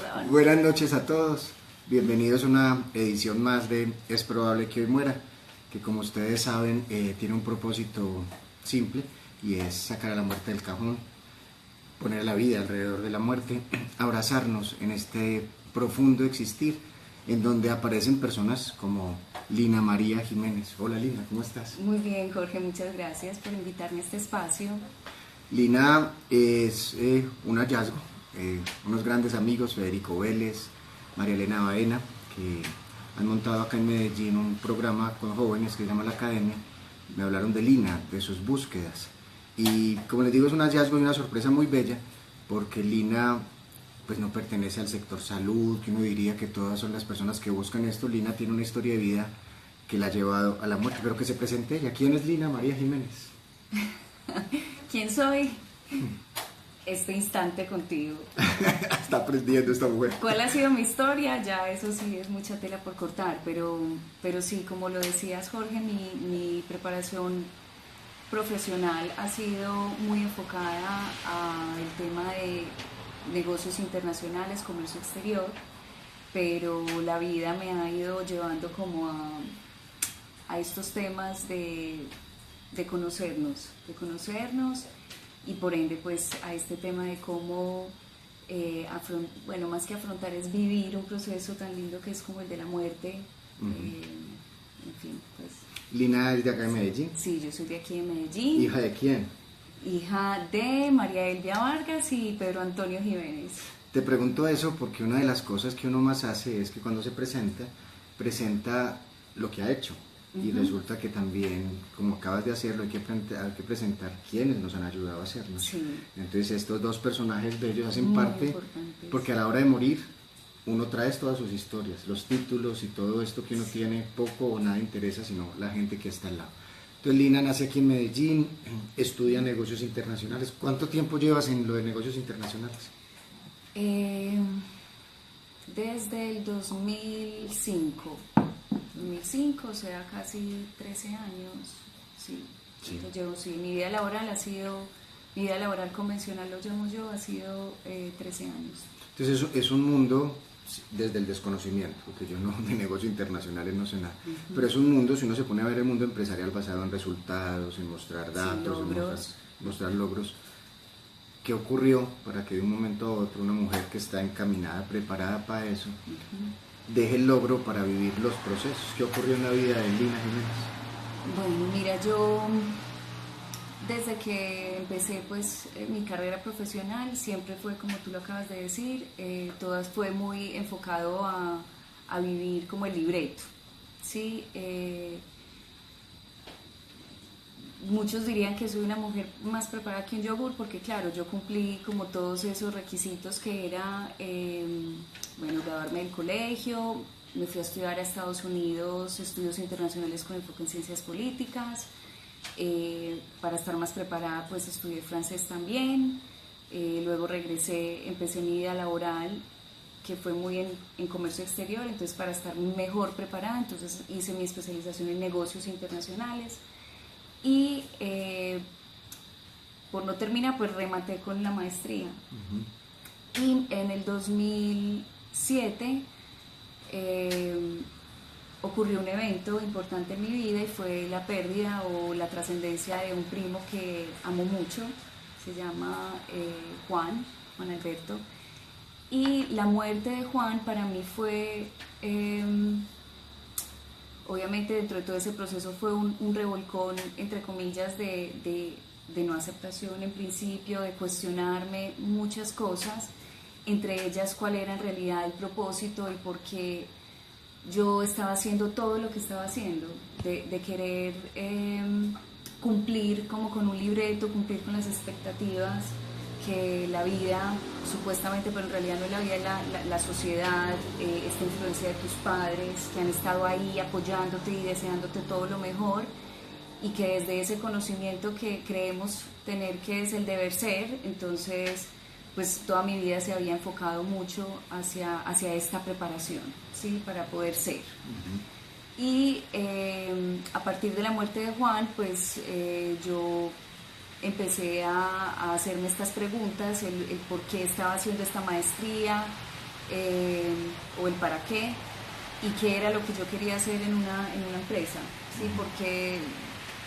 weón. Buenas noches a todos, bienvenidos a una edición más de Es probable que hoy muera, que como ustedes saben tiene un propósito simple y es sacar a la muerte del cajón, poner la vida alrededor de la muerte, abrazarnos en este profundo existir en donde aparecen personas como Lina María Jiménez. Hola Lina, ¿cómo estás? Muy bien, Jorge, muchas gracias por invitarme a este espacio. Lina es un hallazgo, unos grandes amigos, Federico Vélez, María Elena Baena, que han montado acá en Medellín un programa con jóvenes que se llama La Academia. Me hablaron de Lina, de sus búsquedas. Y como les digo, es un hallazgo y una sorpresa muy bella, porque Lina pues no pertenece al sector salud, que uno diría que todas son las personas que buscan esto. Lina tiene una historia de vida que la ha llevado a la muerte, pero que se presente ella. ¿Quién es Lina María Jiménez? ¿Quién soy? Este instante contigo. Está aprendiendo esta mujer. ¿Cuál ha sido mi historia? Ya eso sí es mucha tela por cortar, pero sí, como lo decías, Jorge, mi preparación profesional ha sido muy enfocada al tema de negocios internacionales, comercio exterior, pero la vida me ha ido llevando como a estos temas de conocernos y por ende pues a este tema de cómo bueno, más que afrontar es vivir un proceso tan lindo que es como el de la muerte. En fin, pues. Lina es de acá de Medellín. Sí, yo soy de aquí de Medellín. ¿Hija de quién? Hija de María Elvia Vargas y Pedro Antonio Jiménez. Te pregunto eso porque una de las cosas que uno más hace es que cuando se presenta lo que ha hecho. Y resulta que también, como acabas de hacerlo, hay que presentar quienes nos han ayudado a hacerlo. Sí. Entonces estos dos personajes bellos hacen Muy parte, importantes. porque a la hora de morir uno trae todas sus historias, los títulos y todo esto que uno tiene, poco o nada interesa, sino la gente que está al lado. Entonces Lina nace aquí en Medellín, estudia negocios internacionales. ¿Cuánto tiempo llevas en lo de negocios internacionales? Desde el 2005, o sea, casi 13 años, sí. Lo llevo, sí. Mi vida laboral convencional lo llamo yo, ha sido 13 años. Entonces es un mundo desde el desconocimiento, porque yo no de negocios internacionales no sé nada, pero es un mundo, si uno se pone a ver el mundo empresarial basado en resultados, en mostrar datos, en mostrar logros. ¿Qué ocurrió para que de un momento a otro una mujer que está encaminada, preparada para eso, deje el logro para vivir los procesos? ¿Qué ocurrió en la vida de Lina Jiménez? Bueno, mira, yo desde que empecé pues mi carrera profesional siempre fue como tú lo acabas de decir, todo fue muy enfocado a vivir como el libreto, ¿sí? Muchos dirían que soy una mujer más preparada que un yogur porque claro, yo cumplí como todos esos requisitos que era, bueno, graduarme del colegio, me fui a estudiar a Estados Unidos, estudios internacionales con enfoque en ciencias políticas, para estar más preparada pues estudié francés también, luego regresé, empecé mi vida laboral que fue muy en comercio exterior, entonces para estar mejor preparada, entonces hice mi especialización en negocios internacionales. Y por no terminar, pues rematé con la maestría. Y en el 2007 ocurrió un evento importante en mi vida y fue la pérdida o la trascendencia de un primo que amo mucho, se llama Juan Alberto. Y la muerte de Juan para mí fue... obviamente dentro de todo ese proceso fue un revolcón, entre comillas, de no aceptación en principio, de cuestionarme muchas cosas, entre ellas cuál era en realidad el propósito y por qué yo estaba haciendo todo lo que estaba haciendo, de querer cumplir como con un libreto, cumplir con las expectativas que la vida, supuestamente, pero en realidad no es la vida, la sociedad, esta influencia de tus padres que han estado ahí apoyándote y deseándote todo lo mejor y que desde ese conocimiento que creemos tener que es el deber ser, entonces pues toda mi vida se había enfocado mucho hacia esta preparación, ¿sí? Para poder ser. Y a partir de la muerte de Juan, pues yo empecé a hacerme estas preguntas, el por qué estaba haciendo esta maestría, o el para qué, y qué era lo que yo quería hacer en una empresa, ¿sí? Porque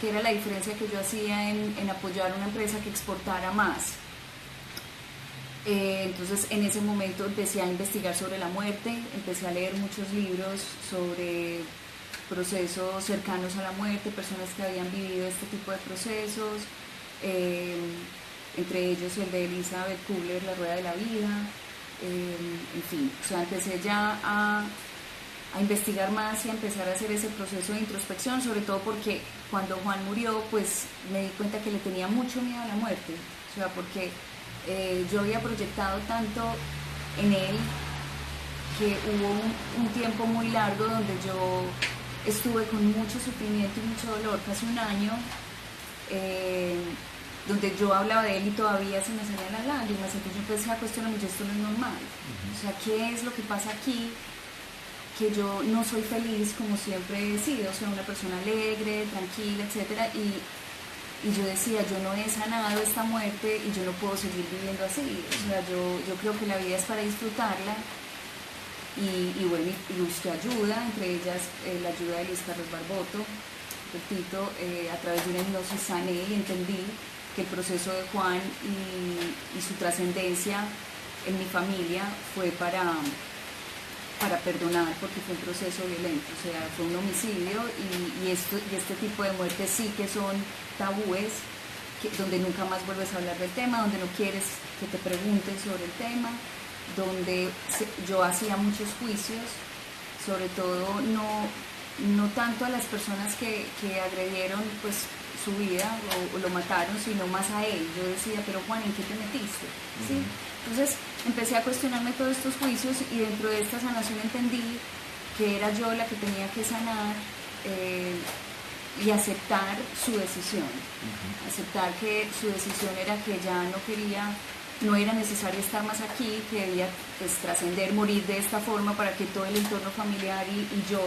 qué era la diferencia que yo hacía en apoyar una empresa que exportara más. Entonces en ese momento empecé a investigar sobre la muerte, empecé a leer muchos libros sobre procesos cercanos a la muerte, personas que habían vivido este tipo de procesos, entre ellos el de Elizabeth Kubler, La Rueda de la Vida, en fin, o sea, empecé ya a investigar más y a empezar a hacer ese proceso de introspección, sobre todo porque cuando Juan murió, pues me di cuenta que le tenía mucho miedo a la muerte, o sea, porque yo había proyectado tanto en él que hubo un tiempo muy largo donde yo estuve con mucho sufrimiento y mucho dolor, casi un año, donde yo hablaba de él y todavía se me salían las lágrimas, entonces yo empecé a cuestionarme, esto no es normal, o sea, ¿qué es lo que pasa aquí? Que yo no soy feliz como siempre he sido, o sea, una persona alegre, tranquila, etcétera, y yo decía, yo no he sanado esta muerte y yo no puedo seguir viviendo así, o sea, yo creo que la vida es para disfrutarla, y bueno, y busqué ayuda, entre ellas la ayuda de Luis Carlos Barboto, repito, a través de una hipnosis sané y entendí que el proceso de Juan y su trascendencia en mi familia fue para perdonar, porque fue un proceso violento, o sea, fue un homicidio y este tipo de muertes sí que son tabúes, donde nunca más vuelves a hablar del tema, donde no quieres que te pregunten sobre el tema, donde yo hacía muchos juicios, sobre todo no tanto a las personas que agredieron pues su vida o lo mataron, sino más a él. Yo decía, pero Juan, ¿en qué te metiste? ¿Sí? Entonces empecé a cuestionarme todos estos juicios y dentro de esta sanación entendí que era yo la que tenía que sanar y aceptar su decisión. Aceptar que su decisión era que ya no era necesario estar más aquí, que debía pues, trascender, morir de esta forma para que todo el entorno familiar y yo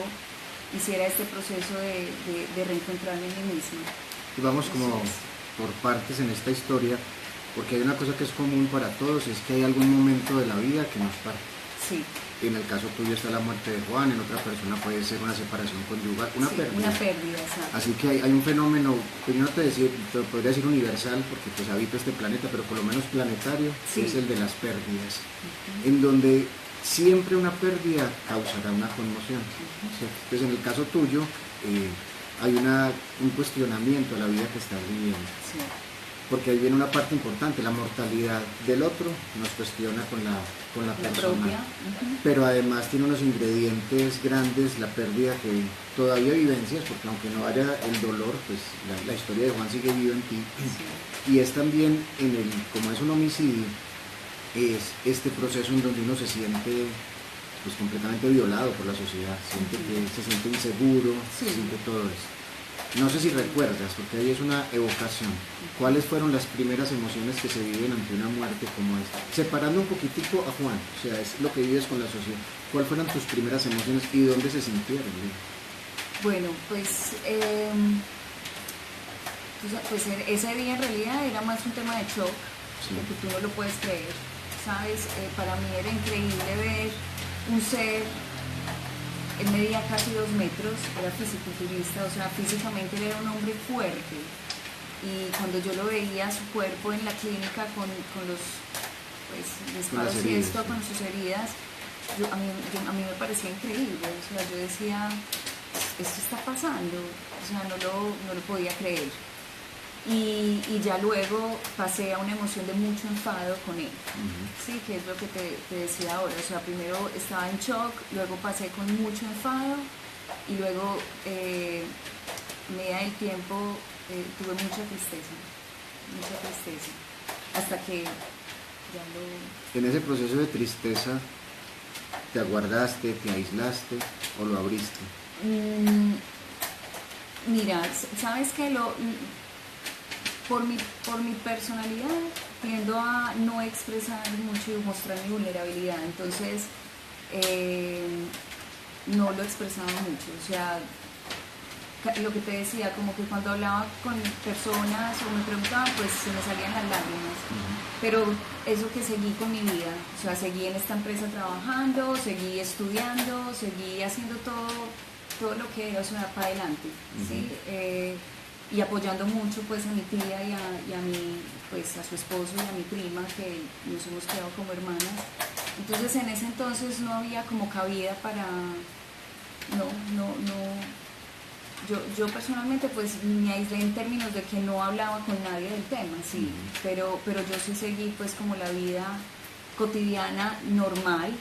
hiciera este proceso de reencontrarme en mí misma. Y vamos como por partes en esta historia, porque hay una cosa que es común para todos, es que hay algún momento de la vida que nos parte. Sí. En el caso tuyo está la muerte de Juan, en otra persona puede ser una separación conyugal, una pérdida. Una pérdida, exacto. Así que hay un fenómeno, pues yo no te podría decir universal, porque pues habito este planeta, pero por lo menos planetario, sí. Es el de las pérdidas, en donde siempre una pérdida causará una conmoción. Entonces en el caso tuyo hay un cuestionamiento a la vida que estás viviendo. Sí. Porque ahí viene una parte importante, la mortalidad del otro nos cuestiona con la persona, pero además tiene unos ingredientes grandes, la pérdida que todavía vivencias, porque aunque no haya el dolor, pues la historia de Juan sigue viva en ti, y es también como es un homicidio, es este proceso en donde uno se siente pues completamente violado por la sociedad, se siente inseguro, se siente todo eso. No sé si recuerdas, porque ahí es una evocación. ¿Cuáles fueron las primeras emociones que se viven ante una muerte como esta? Separando un poquitico a Juan, o sea, es lo que vives con la sociedad. ¿Cuáles fueron tus primeras emociones y dónde se sintieron? Bueno, pues ese día en realidad era más un tema de shock, porque tú no lo puedes creer, ¿sabes? Para mí era increíble ver un ser. Él medía casi 2 metros, era fisiculturista, o sea, físicamente él era un hombre fuerte. Y cuando yo lo veía, su cuerpo en la clínica con los disparos y esto, con sus heridas, a mí me parecía increíble. O sea, yo decía, esto está pasando, o sea, no lo podía creer. Y ya luego pasé a una emoción de mucho enfado con él, sí, que es lo que te decía ahora, o sea, primero estaba en shock, luego pasé con mucho enfado y luego medida del tiempo tuve mucha tristeza, hasta que ya lo... En ese proceso de tristeza, ¿te aguardaste, te aislaste o lo abriste? Mira, sabes que por mi personalidad tiendo a no expresar mucho y mostrar mi vulnerabilidad, entonces no lo expresaba mucho, o sea, lo que te decía, como que cuando hablaba con personas o me preguntaban, pues se me salían las lágrimas. Pero eso que seguí con mi vida, o sea, seguí en esta empresa trabajando, seguí estudiando, seguí haciendo todo lo que era, o sea, para adelante, ¿sí? Y apoyando mucho pues a mi tía y a mi, pues a su esposo y a mi prima, que nos hemos quedado como hermanas. Entonces en ese entonces no había como cabida para, yo personalmente pues me aislé en términos de que no hablaba con nadie del tema, sí, pero yo sí seguí pues como la vida cotidiana normal,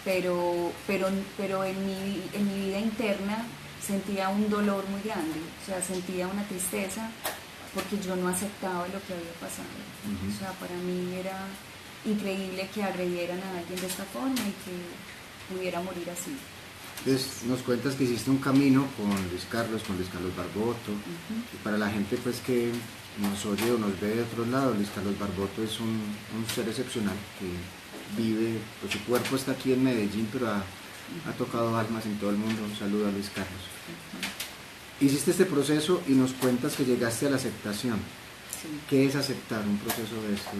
pero en mi vida interna sentía un dolor muy grande, o sea, sentía una tristeza porque yo no aceptaba lo que había pasado. O sea, para mí era increíble que agredieran a alguien de esta forma y que pudiera morir así. Entonces nos cuentas que hiciste un camino con Luis Carlos Barboto, y para la gente pues que nos oye o nos ve de otro lado, Luis Carlos Barboto es un ser excepcional que vive, pues su cuerpo está aquí en Medellín, pero ha tocado almas en todo el mundo. Un saludo a Luis Carlos. Hiciste este proceso y nos cuentas que llegaste a la aceptación. Sí. ¿Qué es aceptar un proceso de esto?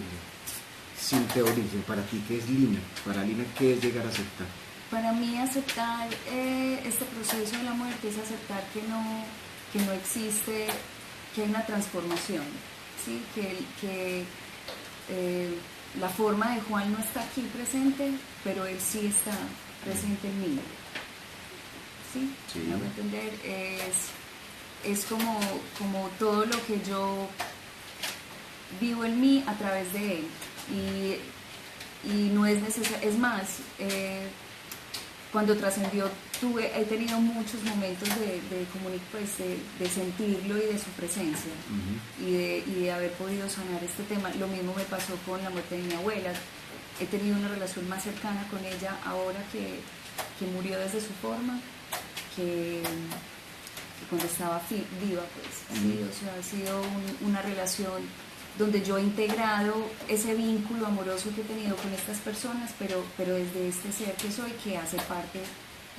Sin teorizar, para ti, ¿qué es Lina? Para Lina, ¿qué es llegar a aceptar? Para mí aceptar este proceso de la muerte es aceptar que no existe, que hay una transformación, ¿sí? Que la forma de Juan no está aquí presente, pero él sí está presente en mí. ¿Sí? Sí. ¿Me hago entender? Es como todo lo que yo vivo en mí a través de él. Y no es necesario, es más, cuando trascendió he tenido muchos momentos de sentirlo y de su presencia, y de haber podido sanar este tema. Lo mismo me pasó con la muerte de mi abuela. He tenido una relación más cercana con ella ahora que murió desde su forma que cuando estaba viva, pues. Sí, o sea, ha sido una relación donde yo he integrado ese vínculo amoroso que he tenido con estas personas, pero desde este ser que soy, que hace parte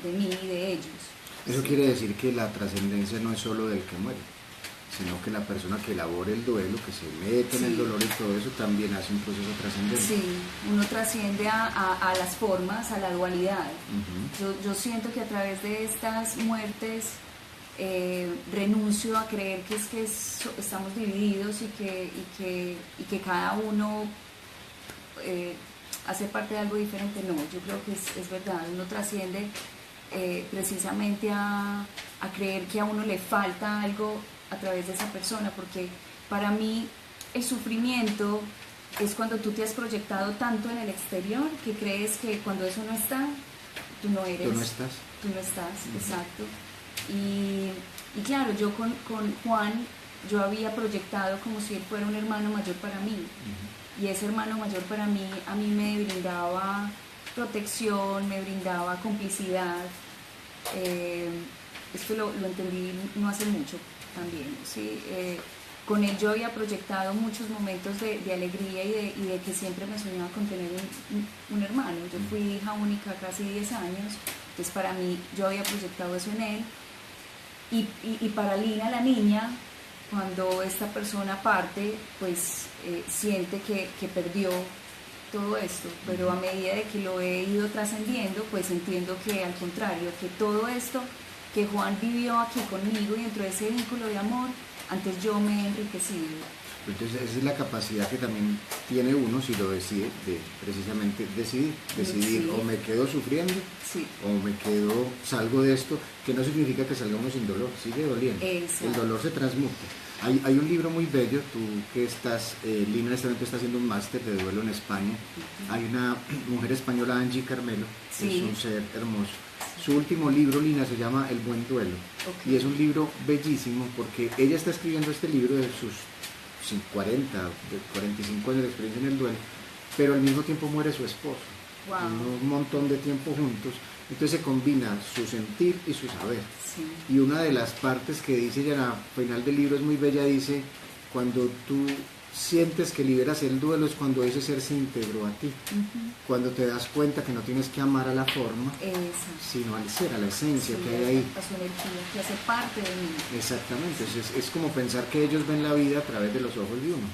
de mí y de ellos. Eso quiere decir que la trascendencia no es solo del que muere, sino que la persona que elabora el duelo, que se mete en el dolor y todo eso, también hace un proceso trascendente. Sí, uno trasciende a las formas, a la dualidad. Yo siento que a través de estas muertes renuncio a creer que estamos divididos y que cada uno hace parte de algo diferente. No, yo creo que es verdad, uno trasciende precisamente a creer que a uno le falta algo a través de esa persona, porque para mí el sufrimiento es cuando tú te has proyectado tanto en el exterior que crees que cuando eso no está, tú no eres. Tú no estás. Tú no estás, exacto. Y claro, yo con Juan, yo había proyectado como si él fuera un hermano mayor para mí. Y ese hermano mayor para mí, a mí me brindaba protección, me brindaba complicidad. Esto lo entendí no hace mucho también, ¿sí? Con él yo había proyectado muchos momentos de alegría y de que siempre me soñaba con tener un hermano. Yo fui hija única casi 10 años, entonces para mí yo había proyectado eso en él. Y para Lina, la niña, cuando esta persona parte, pues siente que perdió todo esto, pero a medida de que lo he ido trascendiendo, pues entiendo que al contrario, que todo esto que Juan vivió aquí conmigo y dentro de ese vínculo de amor, antes yo me he enriquecido. Entonces esa es la capacidad que también tiene uno si lo decide, de precisamente decidir sí. O me quedo sufriendo, sí, o me salgo de esto, que no significa que salgamos sin dolor, sigue doliendo. Exacto. El dolor se transmuta. Hay un libro muy bello, tú que estás, Lina en este momento está haciendo un máster de duelo en España. Hay una mujer española, Angie Carmelo, sí, que es un ser hermoso. Su último libro, Lina, se llama El Buen Duelo. Okay. Y es un libro bellísimo porque ella está escribiendo este libro de sus 45 años de experiencia en el duelo, pero al mismo tiempo muere su esposo. Wow. Un montón de tiempo juntos. Entonces se combina su sentir y su saber. Sí. Y una de las partes que dice ella al final del libro es muy bella, dice, cuando tú sientes que liberas el duelo es cuando ese ser se integró a ti, cuando te das cuenta que no tienes que amar a la forma, sino al ser, a la esencia que hay ahí. A su energía, que hace parte de mí. Exactamente, es como pensar que ellos ven la vida a través de los ojos de uno.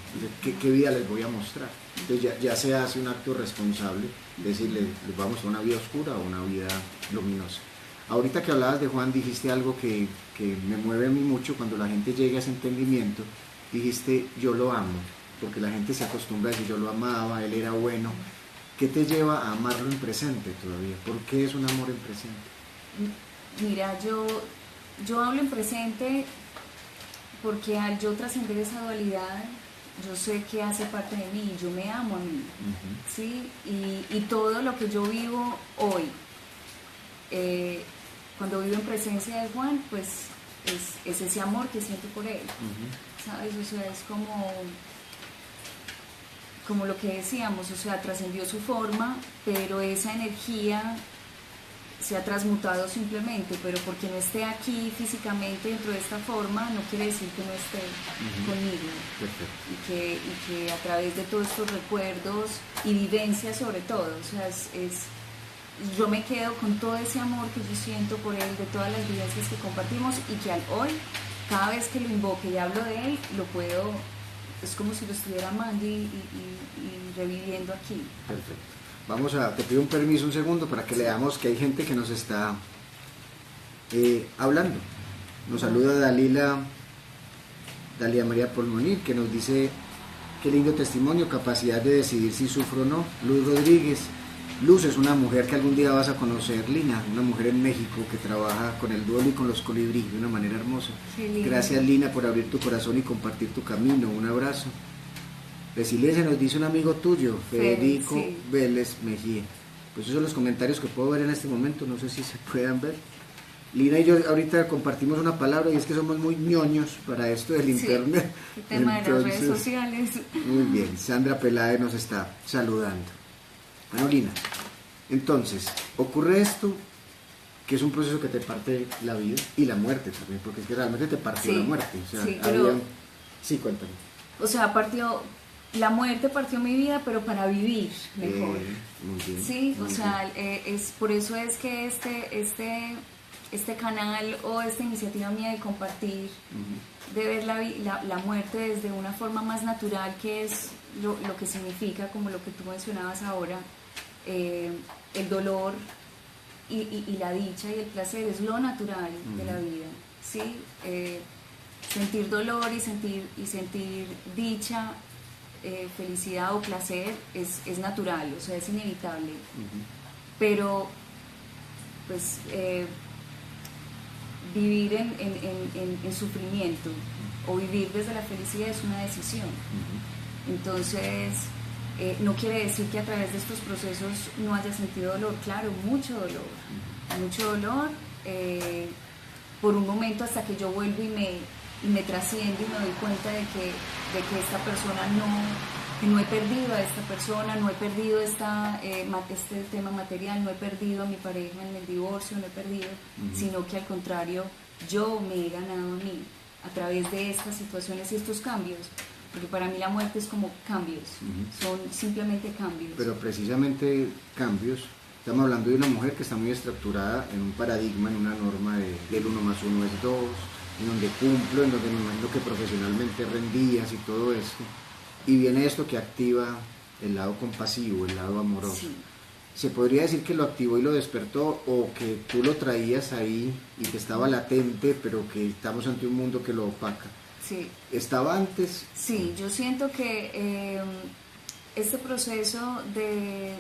¿Qué vida les voy a mostrar? Entonces ya se hace un acto responsable, decirle, les vamos a una vida oscura o una vida luminosa. Ahorita que hablabas de Juan, dijiste algo que me mueve a mí mucho cuando la gente llega a ese entendimiento. Dijiste, yo lo amo, porque la gente se acostumbra a decir, yo lo amaba, él era bueno. ¿Qué te lleva a amarlo en presente todavía? ¿Por qué es un amor en presente? Mira, yo hablo en presente porque al yo trascender esa dualidad, yo sé que hace parte de mí, yo me amo a mí, ¿sí? Y todo lo que yo vivo hoy, cuando vivo en presencia de Juan, pues es ese amor que siento por él, ¿sabes? O sea, es como lo que decíamos, o sea, trascendió su forma, pero esa energía se ha transmutado simplemente, pero porque no esté aquí físicamente dentro de esta forma, no quiere decir que no esté conmigo. Y que a través de todos estos recuerdos y vivencias sobre todo, o sea, yo me quedo con todo ese amor que yo siento por él, de todas las vivencias que compartimos, y que al hoy, cada vez que lo invoque y hablo de él, lo puedo, es como si lo estuviera amando y reviviendo aquí. Perfecto. Te pido un permiso un segundo para que leamos que hay gente que nos está hablando. Nos saluda Dalia María Polmonil, que nos dice, qué lindo testimonio, capacidad de decidir si sufro o no. Luz Rodríguez. Luz es una mujer que algún día vas a conocer, Lina, una mujer en México que trabaja con el duelo y con los colibríes de una manera hermosa. Gracias, Lina, por abrir tu corazón y compartir tu camino. Un abrazo. Resiliencia nos dice un amigo tuyo, Federico Vélez Mejía. Pues esos son los comentarios que puedo ver en este momento, no sé si se puedan ver. Lina y yo ahorita compartimos una palabra y es que somos muy ñoños para esto del internet. El tema de las redes sociales. Muy bien, Sandra Peláez nos está saludando. Bueno, Lina, entonces, ocurre esto, que es un proceso que te parte la vida y la muerte también, porque es que realmente te partió la muerte. O sea, sí, cuéntame. O sea, la muerte partió mi vida, pero para vivir mejor. Muy bien. Sí, o sea, por eso es que este canal o esta iniciativa mía de compartir, de ver la muerte desde una forma más natural, que es lo que significa, como lo que tú mencionabas ahora, el dolor y la dicha y el placer es lo natural de la vida, ¿sí? Sentir dolor y sentir dicha, felicidad o placer es natural, o sea, es inevitable, pero pues vivir en sufrimiento o vivir desde la felicidad es una decisión. Entonces, no quiere decir que a través de estos procesos no haya sentido dolor. Claro, mucho dolor, por un momento, hasta que yo vuelvo y me trasciendo y me doy cuenta de que esta persona que no he perdido a esta persona, no he perdido este tema material, no he perdido a mi pareja en el divorcio, no he perdido, sino que al contrario, yo me he ganado a mí a través de estas situaciones y estos cambios. Porque para mí la muerte es como cambios, son simplemente cambios. Pero precisamente cambios, estamos hablando de una mujer que está muy estructurada en un paradigma, en una norma del 1 más 1 es 2, en donde cumplo, en donde me imagino que profesionalmente rendías y todo esto, y viene esto que activa el lado compasivo, el lado amoroso. Sí. ¿Se podría decir que lo activó y lo despertó, o que tú lo traías ahí y que estaba latente, pero que estamos ante un mundo que lo opaca? Sí. ¿Estaba antes? Sí, yo siento que este proceso de...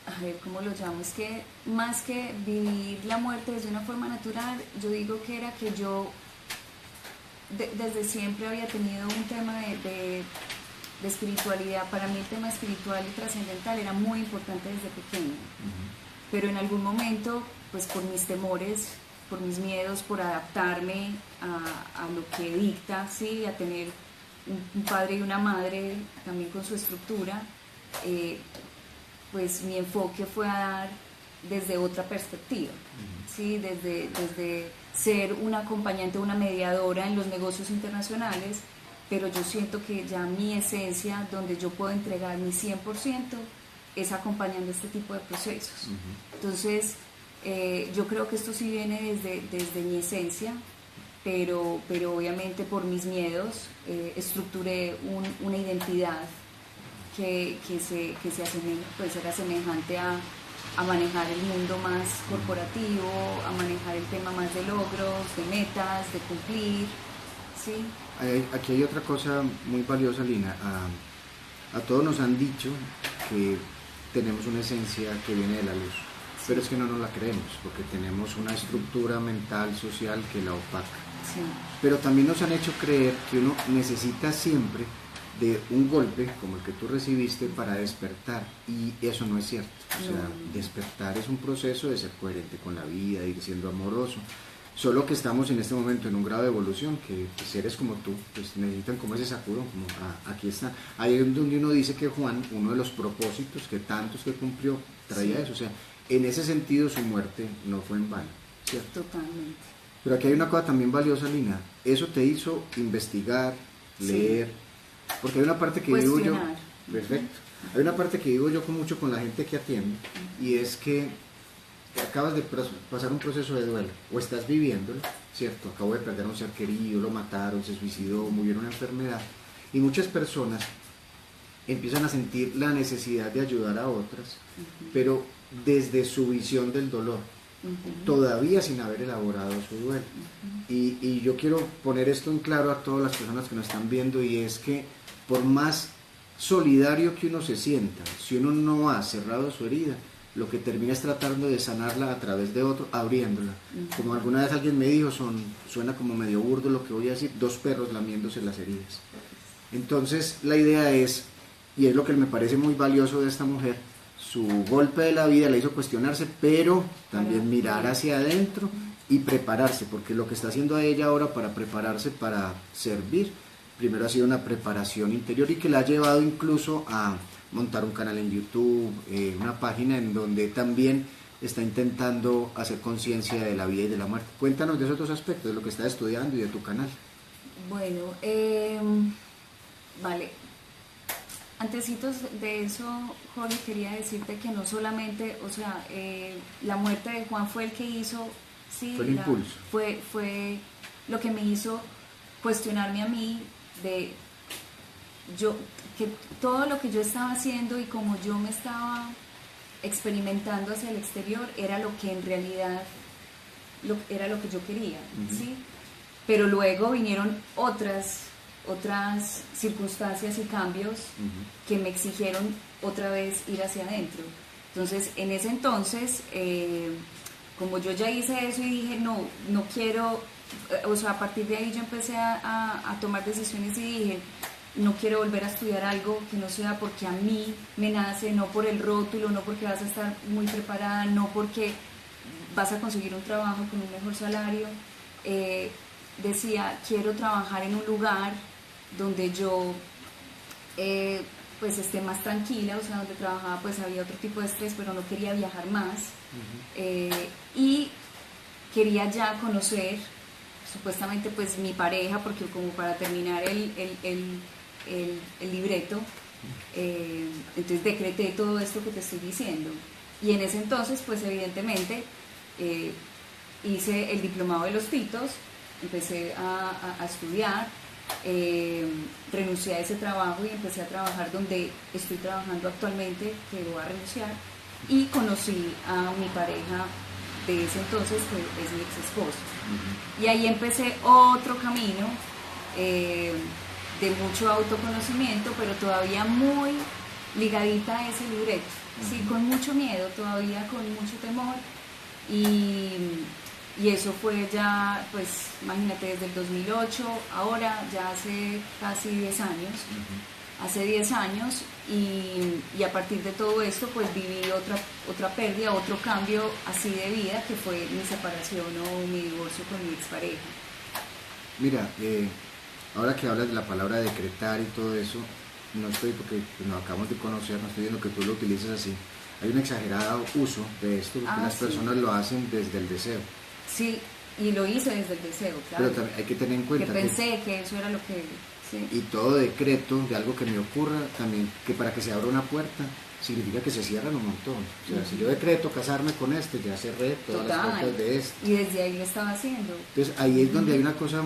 A ver, ¿cómo lo llamo? Es que más que vivir la muerte desde una forma natural, yo digo que era que yo desde siempre había tenido un tema de espiritualidad. Para mí el tema espiritual y trascendental era muy importante desde pequeña. Pero en algún momento, pues por mis temores, por mis miedos, por adaptarme a lo que dicta, ¿sí? A tener un padre y una madre también con su estructura, pues mi enfoque fue a dar desde otra perspectiva, ¿sí? Desde ser una acompañante, una mediadora en los negocios internacionales, pero yo siento que ya mi esencia, donde yo puedo entregar mi 100%, es acompañando este tipo de procesos. Entonces, yo creo que esto sí viene desde mi esencia, pero obviamente por mis miedos estructuré una identidad que puede ser semejante a manejar el mundo más corporativo, a manejar el tema más de logros, de metas, de cumplir, ¿sí? Aquí hay otra cosa muy valiosa, Lina. A todos nos han dicho que tenemos una esencia que viene de la luz, pero es que no nos la creemos, porque tenemos una estructura mental, social que la opaca. Sí. Pero también nos han hecho creer que uno necesita siempre de un golpe como el que tú recibiste para despertar, y eso no es cierto. O sea, despertar es un proceso de ser coherente con la vida, de ir siendo amoroso. Solo que estamos en este momento en un grado de evolución que seres como tú pues necesitan como ese sacudón, como aquí está. Ahí es donde uno dice que Juan, uno de los propósitos que tantos que cumplió, traía eso. O sea, en ese sentido su muerte no fue en vano, ¿cierto? Totalmente. Pero aquí hay una cosa también valiosa, Lina. Eso te hizo investigar, leer, porque hay una parte que digo yo, perfecto, hay una parte que digo yo mucho con la gente que atiendo, y es que acabas de pasar un proceso de duelo, o estás viviéndolo, ¿cierto? Acabo de perder a un ser querido, lo mataron, se suicidó, murió en una enfermedad, y muchas personas empiezan a sentir la necesidad de ayudar a otras, pero desde su visión del dolor, todavía sin haber elaborado su duelo. Y yo quiero poner esto en claro a todas las personas que nos están viendo, y es que por más solidario que uno se sienta, si uno no ha cerrado su herida, lo que termina es tratando de sanarla a través de otro, abriéndola. Como alguna vez alguien me dijo, suena como medio burdo lo que voy a decir, dos perros lamiéndose las heridas. Entonces la idea es, y es lo que me parece muy valioso de esta mujer, su golpe de la vida le hizo cuestionarse, pero también mirar hacia adentro y prepararse, porque lo que está haciendo a ella ahora para prepararse para servir, primero ha sido una preparación interior, y que la ha llevado incluso a montar un canal en YouTube, una página en donde también está intentando hacer conciencia de la vida y de la muerte. Cuéntanos de esos dos aspectos, de lo que estás estudiando y de tu canal. Bueno, vale. Antecitos de eso, Jorge, quería decirte que no solamente, o sea, la muerte de Juan fue el que hizo, sí, fue el impulso. Fue lo que me hizo cuestionarme a mí de que todo lo que yo estaba haciendo y como yo me estaba experimentando hacia el exterior era lo que en realidad era lo que yo quería, ¿sí? Pero luego vinieron otras circunstancias y cambios que me exigieron otra vez ir hacia adentro. Entonces, en ese entonces, como yo ya hice eso y dije, no quiero, o sea, a partir de ahí yo empecé a tomar decisiones y dije, no quiero volver a estudiar algo que no sea porque a mí me nace, no por el rótulo, no porque vas a estar muy preparada, no porque vas a conseguir un trabajo con un mejor salario. Decía, quiero trabajar en un lugar donde yo pues esté más tranquila, o sea, donde trabajaba pues había otro tipo de estrés, pero no quería viajar más. Y quería ya conocer supuestamente pues mi pareja, porque como para terminar el libreto, entonces decreté todo esto que te estoy diciendo, y en ese entonces pues evidentemente hice el diplomado de los Titos, empecé a estudiar, renuncié a ese trabajo y empecé a trabajar donde estoy trabajando actualmente, que voy a renunciar, y conocí a mi pareja de ese entonces, que es mi ex esposo. Y ahí empecé otro camino de mucho autoconocimiento, pero todavía muy ligadita a ese libreto, sí, con mucho miedo, todavía con mucho temor, y eso fue ya, pues imagínate, desde el 2008, ahora ya hace casi 10 años, hace 10 años, y a partir de todo esto pues viví otra pérdida, otro cambio así de vida, que fue mi separación o mi divorcio con mi expareja. Mira, ahora que hablas de la palabra decretar y todo eso, no estoy, porque nos acabamos de conocer, no estoy viendo que tú lo utilices así. Hay un exagerado uso de esto, porque las personas lo hacen desde el deseo. Sí, y lo hice desde el deseo, claro. Pero también hay que tener en cuenta que pensé que eso era lo que... Sí. Y todo decreto de algo que me ocurra, también que para que se abra una puerta, significa que se cierran un montón. O sea, si yo decreto casarme con este, ya cerré todas las puertas de este. Y desde ahí lo estaba haciendo. Entonces ahí es donde hay una cosa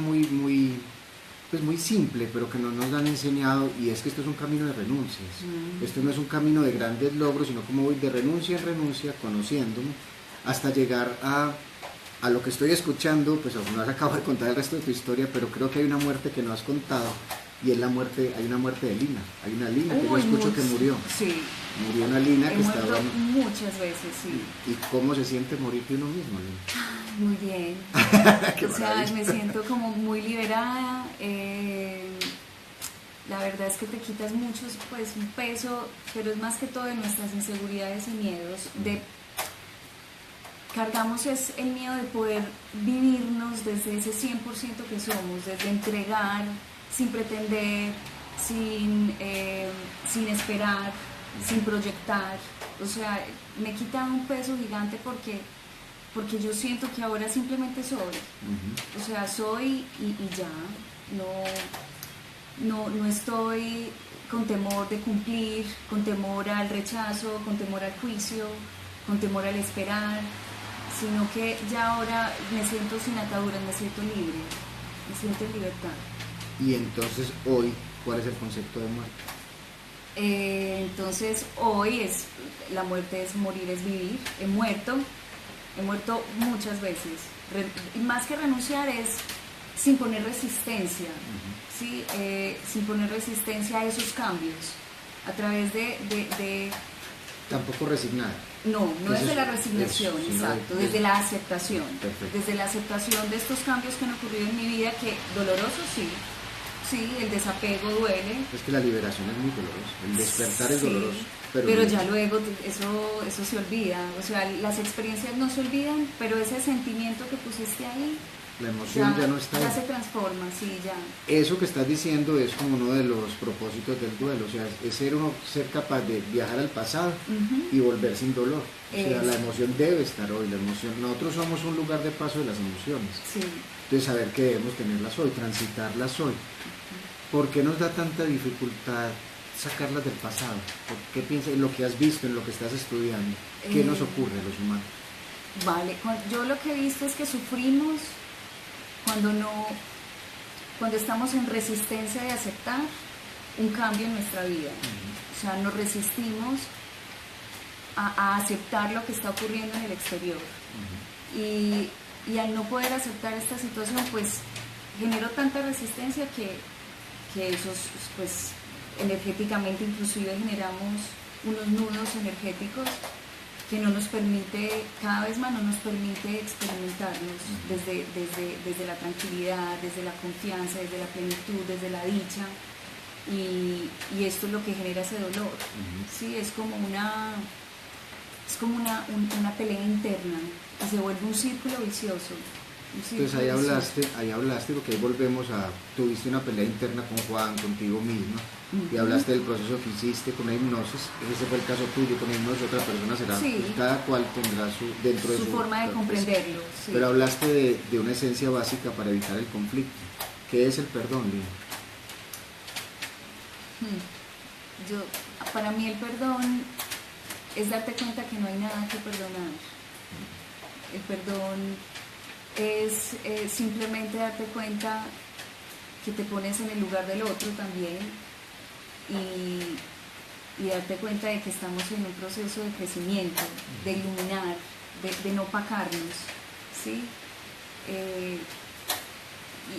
pues muy simple, pero que no nos han enseñado, y es que esto es un camino de renuncias. Esto no es un camino de grandes logros, sino como voy de renuncia en renuncia, conociéndome, hasta llegar a lo que estoy escuchando. Pues no has acabado de contar el resto de tu historia, pero creo que hay una muerte que no has contado, y es hay una muerte de Lina. Hay una Lina que yo escucho que murió. Sí. Murió una Lina que muerto estaba... muchas veces, sí. ¿Y cómo se siente morir de uno mismo, Lina? Muy bien. O sea, me siento como muy liberada. La verdad es que te quitas mucho, pues, un peso, pero es más que todo de nuestras inseguridades y miedos. Cargamos es el miedo de poder vivirnos desde ese 100% que somos, desde entregar, sin pretender, sin esperar, sin proyectar. O sea, me quita un peso gigante porque yo siento que ahora simplemente soy. O sea, soy y ya. No estoy con temor de cumplir, con temor al rechazo, con temor al juicio, con temor al esperar, sino que ya ahora me siento sin ataduras, me siento libre, me siento en libertad. Y entonces hoy, ¿cuál es el concepto de muerte? Entonces hoy la muerte es morir, es vivir. He muerto muchas veces. Más que renunciar es sin poner resistencia, ¿sí? Sin poner resistencia a esos cambios, a través de Tampoco resignar. No desde la resignación, exacto, desde la aceptación. Perfecto. Desde la aceptación de estos cambios que han ocurrido en mi vida, que dolorosos sí, el desapego duele. Es que la liberación es muy dolorosa, el despertar es doloroso. Pero ya luego eso se olvida, o sea, las experiencias no se olvidan, pero ese sentimiento que pusiste ahí, la emoción ya no está ahí. Ya se transforma, sí, ya. Eso que estás diciendo es como uno de los propósitos del duelo, o sea, es ser capaz de viajar al pasado y volver sin dolor. O sea, la emoción debe estar hoy, nosotros somos un lugar de paso de las emociones. Sí. Entonces saber que debemos tenerlas hoy, transitarlas hoy. ¿Por qué nos da tanta dificultad sacarlas del pasado? ¿Por qué piensas en lo que has visto, en lo que estás estudiando? ¿Qué nos ocurre a los humanos? Vale, yo lo que he visto es que sufrimos cuando estamos en resistencia de aceptar un cambio en nuestra vida. O sea, nos resistimos a aceptar lo que está ocurriendo en el exterior. Y al no poder aceptar esta situación, pues genero tanta resistencia que esos, pues energéticamente inclusive generamos unos nudos energéticos que no nos permite, cada vez más no nos permite experimentarnos desde la tranquilidad, desde la confianza, desde la plenitud, desde la dicha, y esto es lo que genera ese dolor. ¿Sí? Es como una pelea interna y se vuelve un círculo vicioso. Entonces ahí hablaste, porque ahí volvemos tuviste una pelea interna con Juan, contigo misma, y hablaste del proceso que hiciste con la hipnosis. Ese fue el caso tuyo, con la hipnosis otra persona será, sí. Cada cual tendrá dentro de su forma de comprenderlo. Sí. Pero hablaste de una esencia básica para evitar el conflicto. ¿Qué es el perdón, Lina? Para mí el perdón es darte cuenta que no hay nada que perdonar. El perdón es simplemente darte cuenta que te pones en el lugar del otro también y darte cuenta de que estamos en un proceso de crecimiento, de iluminar, de no opacarnos, ¿sí?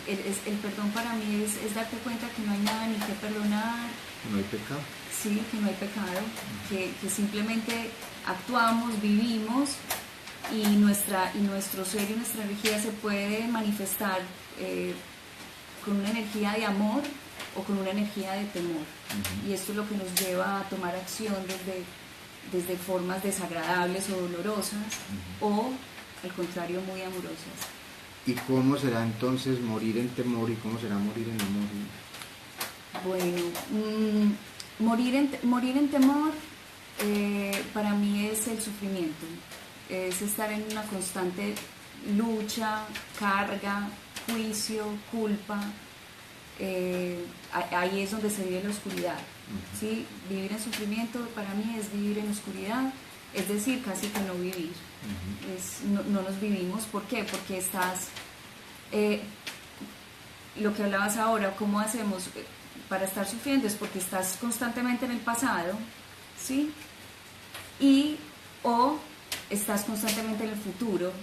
El perdón para mí es darte cuenta que no hay nada ni que perdonar. No hay pecado. Sí, que no hay pecado, que simplemente actuamos, vivimos, y nuestro ser y nuestra energía se puede manifestar con una energía de amor o con una energía de temor. Y esto es lo que nos lleva a tomar acción desde formas desagradables o dolorosas, o al contrario, muy amorosas. ¿Y cómo será entonces morir en temor y cómo será morir en amor? Bueno, morir en temor para mí es el sufrimiento. Es estar en una constante lucha, carga, juicio, culpa, ahí es donde se vive la oscuridad. ¿Sí? Vivir en sufrimiento para mí es vivir en oscuridad, es decir, casi que no vivir. No nos vivimos. ¿Por qué? Porque estás, lo que hablabas ahora, ¿cómo hacemos para estar sufriendo? Es porque estás constantemente en el pasado, ¿sí? O estás constantemente en el futuro,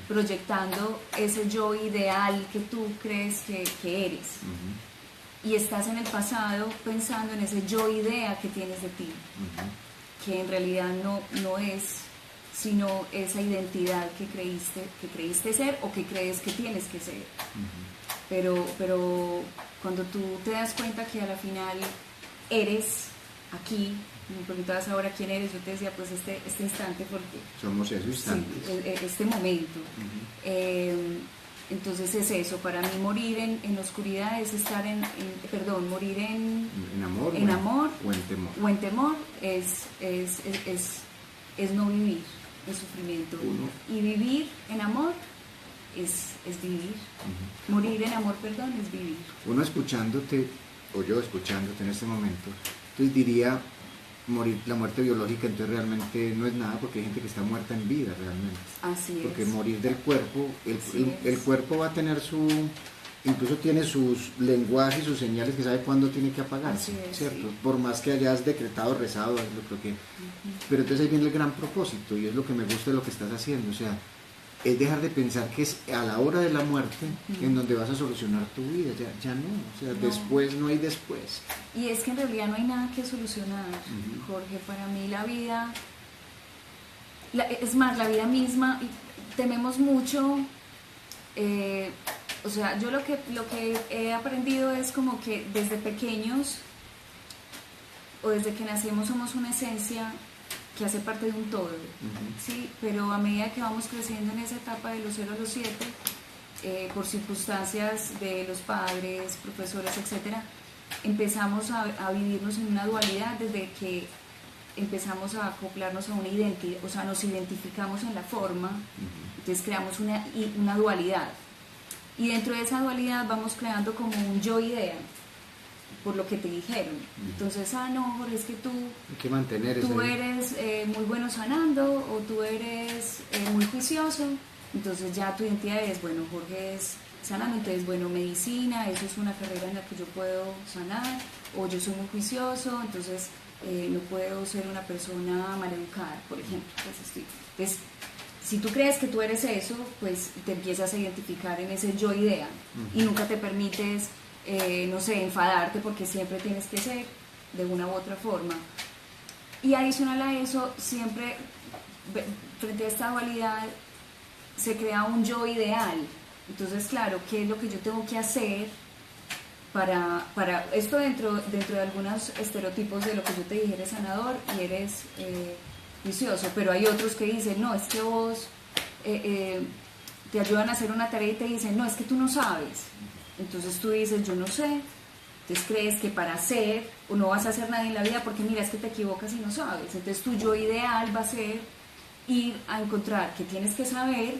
proyectando ese yo ideal que tú crees que eres. Y estás en el pasado pensando en ese yo idea que tienes de ti, que en realidad no es sino esa identidad que creíste ser o que crees que tienes que ser. Pero cuando tú te das cuenta que a la final eres aquí, me preguntabas ahora quién eres, yo te decía pues este instante, porque somos esos instantes, sí, este momento. Entonces es eso, para mí morir en oscuridad es estar morir en amor o en temor es no vivir en sufrimiento. Y vivir en amor es vivir. Morir en amor, es vivir. Uno escuchándote, o yo escuchándote en este momento, entonces diría, la muerte biológica entonces realmente no es nada, porque hay gente que está muerta en vida realmente. Así es. Porque morir del cuerpo, el cuerpo va a tener incluso tiene sus lenguajes y sus señales que sabe cuándo tiene que apagarse, ¿cierto? Sí. Por más que hayas decretado, rezado, es lo que... Pero entonces ahí viene el gran propósito, y es lo que me gusta de lo que estás haciendo, o sea, es dejar de pensar que es a la hora de la muerte en donde vas a solucionar tu vida, ya no, o sea, después no hay después. Y es que en realidad no hay nada que solucionar, Jorge. Para mí la vida, es más, la vida misma, tememos mucho, o sea, yo lo que he aprendido es como que desde pequeños, o desde que nacemos, somos una esencia que hace parte de un todo, ¿sí? Pero a medida que vamos creciendo en esa etapa de los 0 a los 7, por circunstancias de los padres, profesores, etcétera, empezamos a vivirnos en una dualidad desde que empezamos a acoplarnos a una identidad, o sea, nos identificamos en la forma, entonces creamos una dualidad. Y dentro de esa dualidad vamos creando como un yo idea, por lo que te dijeron. Entonces, no, Jorge, es que tú eres muy bueno sanando, o tú eres muy juicioso, entonces ya tu identidad es, bueno, Jorge es sanando, entonces, bueno, medicina, eso es una carrera en la que yo puedo sanar, o yo soy muy juicioso, entonces no puedo ser una persona maleducada, por ejemplo. Entonces, si tú crees que tú eres eso, pues te empiezas a identificar en ese yo idea, y nunca te permites no sé, enfadarte, porque siempre tienes que ser de una u otra forma. Y adicional a eso, siempre frente a esta dualidad se crea un yo ideal. Entonces, claro, ¿qué es lo que yo tengo que hacer para esto dentro de algunos estereotipos de lo que yo te dije, eres sanador y eres vicioso? Pero hay otros que dicen, no, es que vos te ayudan a hacer una tarea y te dicen, no, es que tú no sabes. Entonces tú dices, yo no sé, entonces crees que para hacer, o no vas a hacer nada en la vida, porque mira, es que te equivocas y no sabes. Entonces tu yo ideal va a ser ir a encontrar que tienes que saber,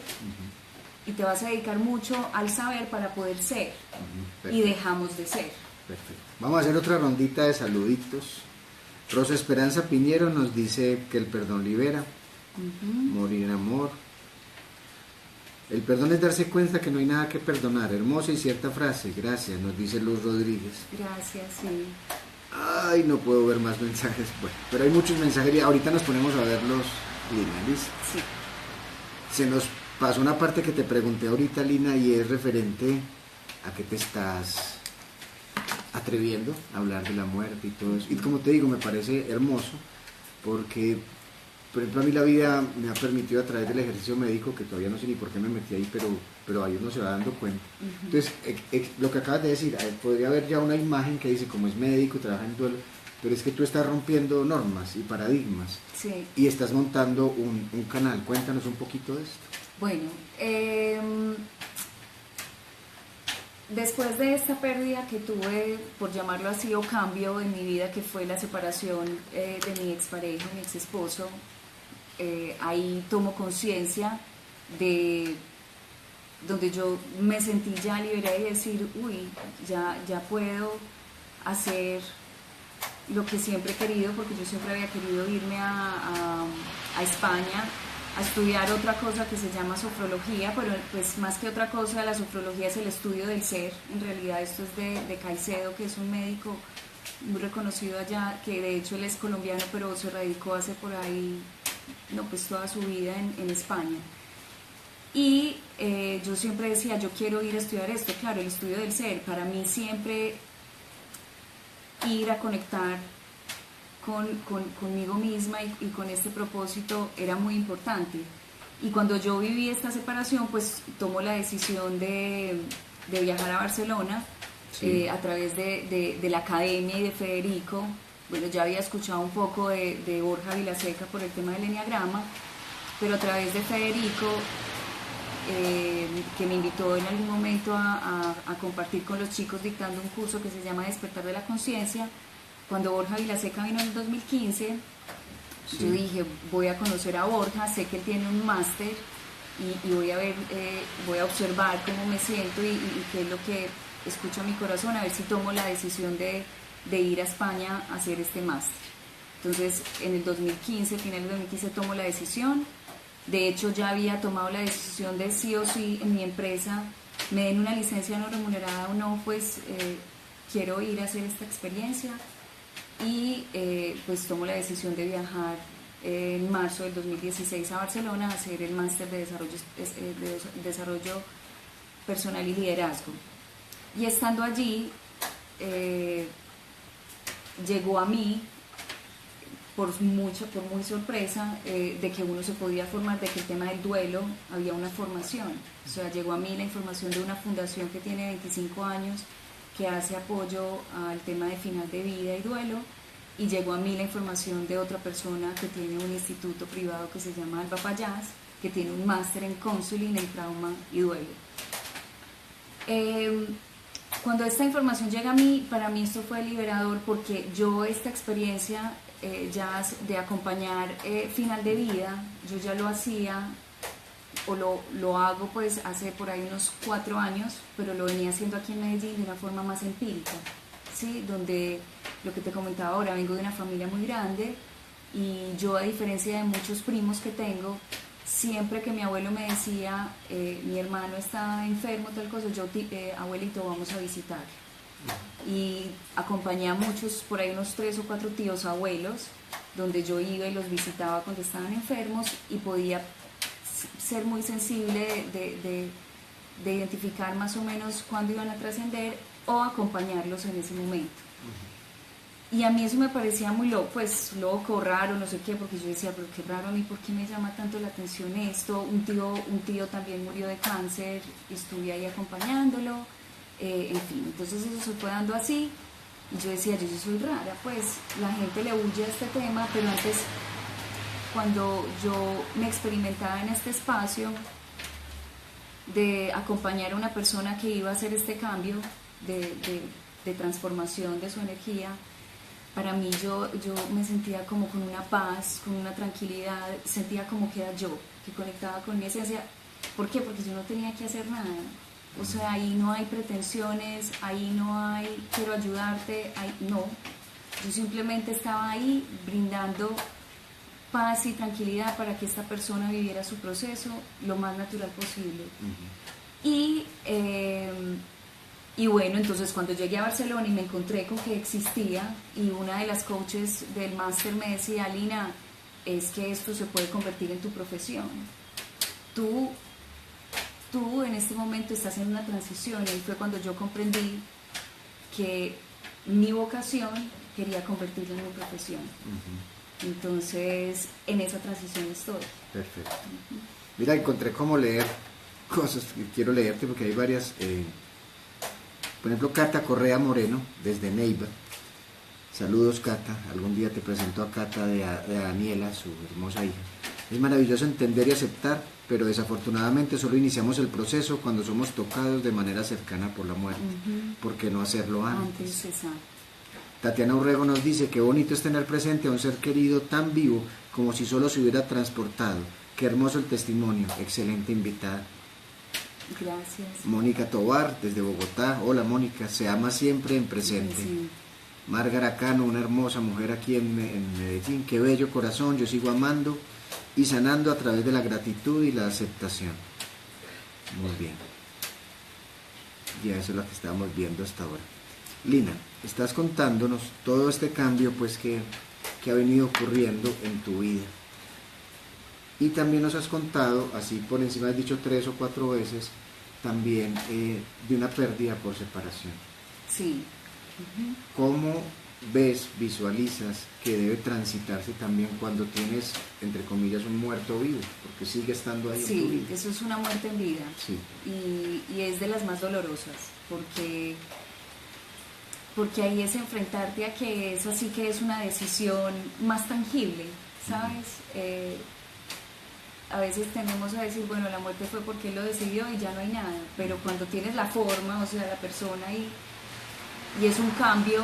y te vas a dedicar mucho al saber para poder ser, y dejamos de ser. Perfecto. Vamos a hacer otra rondita de saluditos. Rosa Esperanza Piñero nos dice que el perdón libera, morir en amor. El perdón es darse cuenta que no hay nada que perdonar. Hermosa y cierta frase. Gracias, nos dice Luz Rodríguez. Gracias, sí. Ay, no puedo ver más mensajes. Bueno, pero hay muchos mensajes y ahorita nos ponemos a verlos, Lina, ¿listo? Sí. Se nos pasó una parte que te pregunté ahorita, Lina, y es referente a que te estás atreviendo a hablar de la muerte y todo eso. Y como te digo, me parece hermoso porque, por ejemplo, a mí la vida me ha permitido, a través del ejercicio médico, que todavía no sé ni por qué me metí ahí, pero ahí uno se va dando cuenta. Entonces, lo que acabas de decir, podría haber ya una imagen que dice, como es médico, trabaja en el duelo, pero es que tú estás rompiendo normas y paradigmas. Sí. Y estás montando un canal. Cuéntanos un poquito de esto. Bueno, después de esta pérdida que tuve, por llamarlo así, o cambio en mi vida, que fue la separación de mi expareja, mi ex esposo, ahí tomo conciencia de donde yo me sentí ya liberada y decir, uy, ya puedo hacer lo que siempre he querido, porque yo siempre había querido irme a España a estudiar otra cosa que se llama sofrología, pero pues más que otra cosa, la sofrología es el estudio del ser. En realidad esto es de Caicedo, que es un médico muy reconocido allá, que de hecho él es colombiano, pero se radicó hace por ahí, no, pues toda su vida en España. Y yo siempre decía, yo quiero ir a estudiar esto, claro, el estudio del ser. Para mí siempre ir a conectar conmigo misma y con este propósito era muy importante. Y cuando yo viví esta separación, pues tomo la decisión de viajar a Barcelona, sí, a través de la academia y de Federico. Bueno, ya había escuchado un poco de Borja Vilaseca por el tema del enneagrama, pero a través de Federico, que me invitó en algún momento a compartir con los chicos dictando un curso que se llama Despertar de la Conciencia. Cuando Borja Vilaseca vino en el 2015, sí, yo dije, voy a conocer a Borja, sé que él tiene un máster y voy a ver, voy a observar cómo me siento y qué es lo que escucho a mi corazón, a ver si tomo la decisión de ir a España a hacer este máster. Entonces, en el 2015, final del 2015, tomo la decisión. De hecho, ya había tomado la decisión de sí o sí en mi empresa, me den una licencia no remunerada o no, pues quiero ir a hacer esta experiencia. Y pues tomo la decisión de viajar en marzo del 2016 a Barcelona a hacer el máster de desarrollo personal y liderazgo. Y estando allí, llegó a mí, por muy sorpresa, de que uno se podía formar, de que el tema del duelo había una formación. O sea, llegó a mí la información de una fundación que tiene 25 años, que hace apoyo al tema de final de vida y duelo, y llegó a mí la información de otra persona que tiene un instituto privado que se llama Alba Payás, que tiene un máster en counseling, en trauma y duelo. Cuando esta información llega a mí, para mí esto fue liberador, porque yo esta experiencia ya de acompañar final de vida, yo ya lo hacía, o lo hago pues hace por ahí unos 4 años, pero lo venía haciendo aquí en Medellín de una forma más empírica, ¿sí? Donde lo que te comentaba ahora, vengo de una familia muy grande y yo, a diferencia de muchos primos que tengo, siempre que mi abuelo me decía, mi hermano está enfermo, tal cosa, yo, abuelito, vamos a visitar. Y acompañé a muchos, por ahí unos 3 o 4 tíos abuelos, donde yo iba y los visitaba cuando estaban enfermos, y podía ser muy sensible de identificar más o menos cuándo iban a trascender o acompañarlos en ese momento. Y a mí eso me parecía muy loco, pues loco, raro, no sé qué, porque yo decía, pero qué raro, a mí, ¿por qué me llama tanto la atención esto? Un tío también murió de cáncer, estuve ahí acompañándolo, en fin, entonces eso se fue dando así, y yo decía, yo soy rara, pues la gente le huye a este tema, pero antes, cuando yo me experimentaba en este espacio de acompañar a una persona que iba a hacer este cambio de transformación de su energía, para mí yo me sentía como con una paz, con una tranquilidad, sentía como que era yo, que conectaba con mi esencia. ¿Por qué? Porque yo no tenía que hacer nada. O sea, ahí no hay pretensiones, ahí no hay quiero ayudarte, no. Yo simplemente estaba ahí brindando paz y tranquilidad para que esta persona viviera su proceso lo más natural posible. Y bueno, entonces cuando llegué a Barcelona y me encontré con que existía, y una de las coaches del máster me decía, Lina, es que esto se puede convertir en tu profesión. Tú en este momento estás en una transición, y fue cuando yo comprendí que mi vocación quería convertirla en mi profesión. Entonces, en esa transición estoy. Perfecto. Mira, encontré cómo leer cosas que quiero leerte, porque hay varias. Por ejemplo, Cata Correa Moreno, desde Neiva. Saludos, Cata. Algún día te presento a Cata de Daniela, su hermosa hija. Es maravilloso entender y aceptar, pero desafortunadamente solo iniciamos el proceso cuando somos tocados de manera cercana por la muerte. ¿Por qué no hacerlo antes? Tatiana Urrego nos dice, qué bonito es tener presente a un ser querido tan vivo como si solo se hubiera transportado. Qué hermoso el testimonio. Excelente invitada. Gracias. Mónica Tobar, desde Bogotá. Hola Mónica, se ama siempre en presente. Sí. Márgara Cano, una hermosa mujer aquí en Medellín. Qué bello corazón, yo sigo amando y sanando a través de la gratitud y la aceptación. Muy bien. Ya eso es lo que estábamos viendo hasta ahora. Lina, estás contándonos todo este cambio pues que ha venido ocurriendo en tu vida. Y también nos has contado, así por encima has dicho 3 o 4 veces, también de una pérdida por separación. Sí. ¿Cómo ves, visualizas que debe transitarse también cuando tienes, entre comillas, un muerto vivo? Porque sigue estando ahí en tu Sí, vida. eso es una muerte en vida. Sí. Y es de las más dolorosas, porque ahí es enfrentarte a que eso sí que es una decisión más tangible, ¿sabes? A veces tendemos a decir, bueno, la muerte fue porque él lo decidió y ya no hay nada, pero cuando tienes la forma, o sea, la persona y es un cambio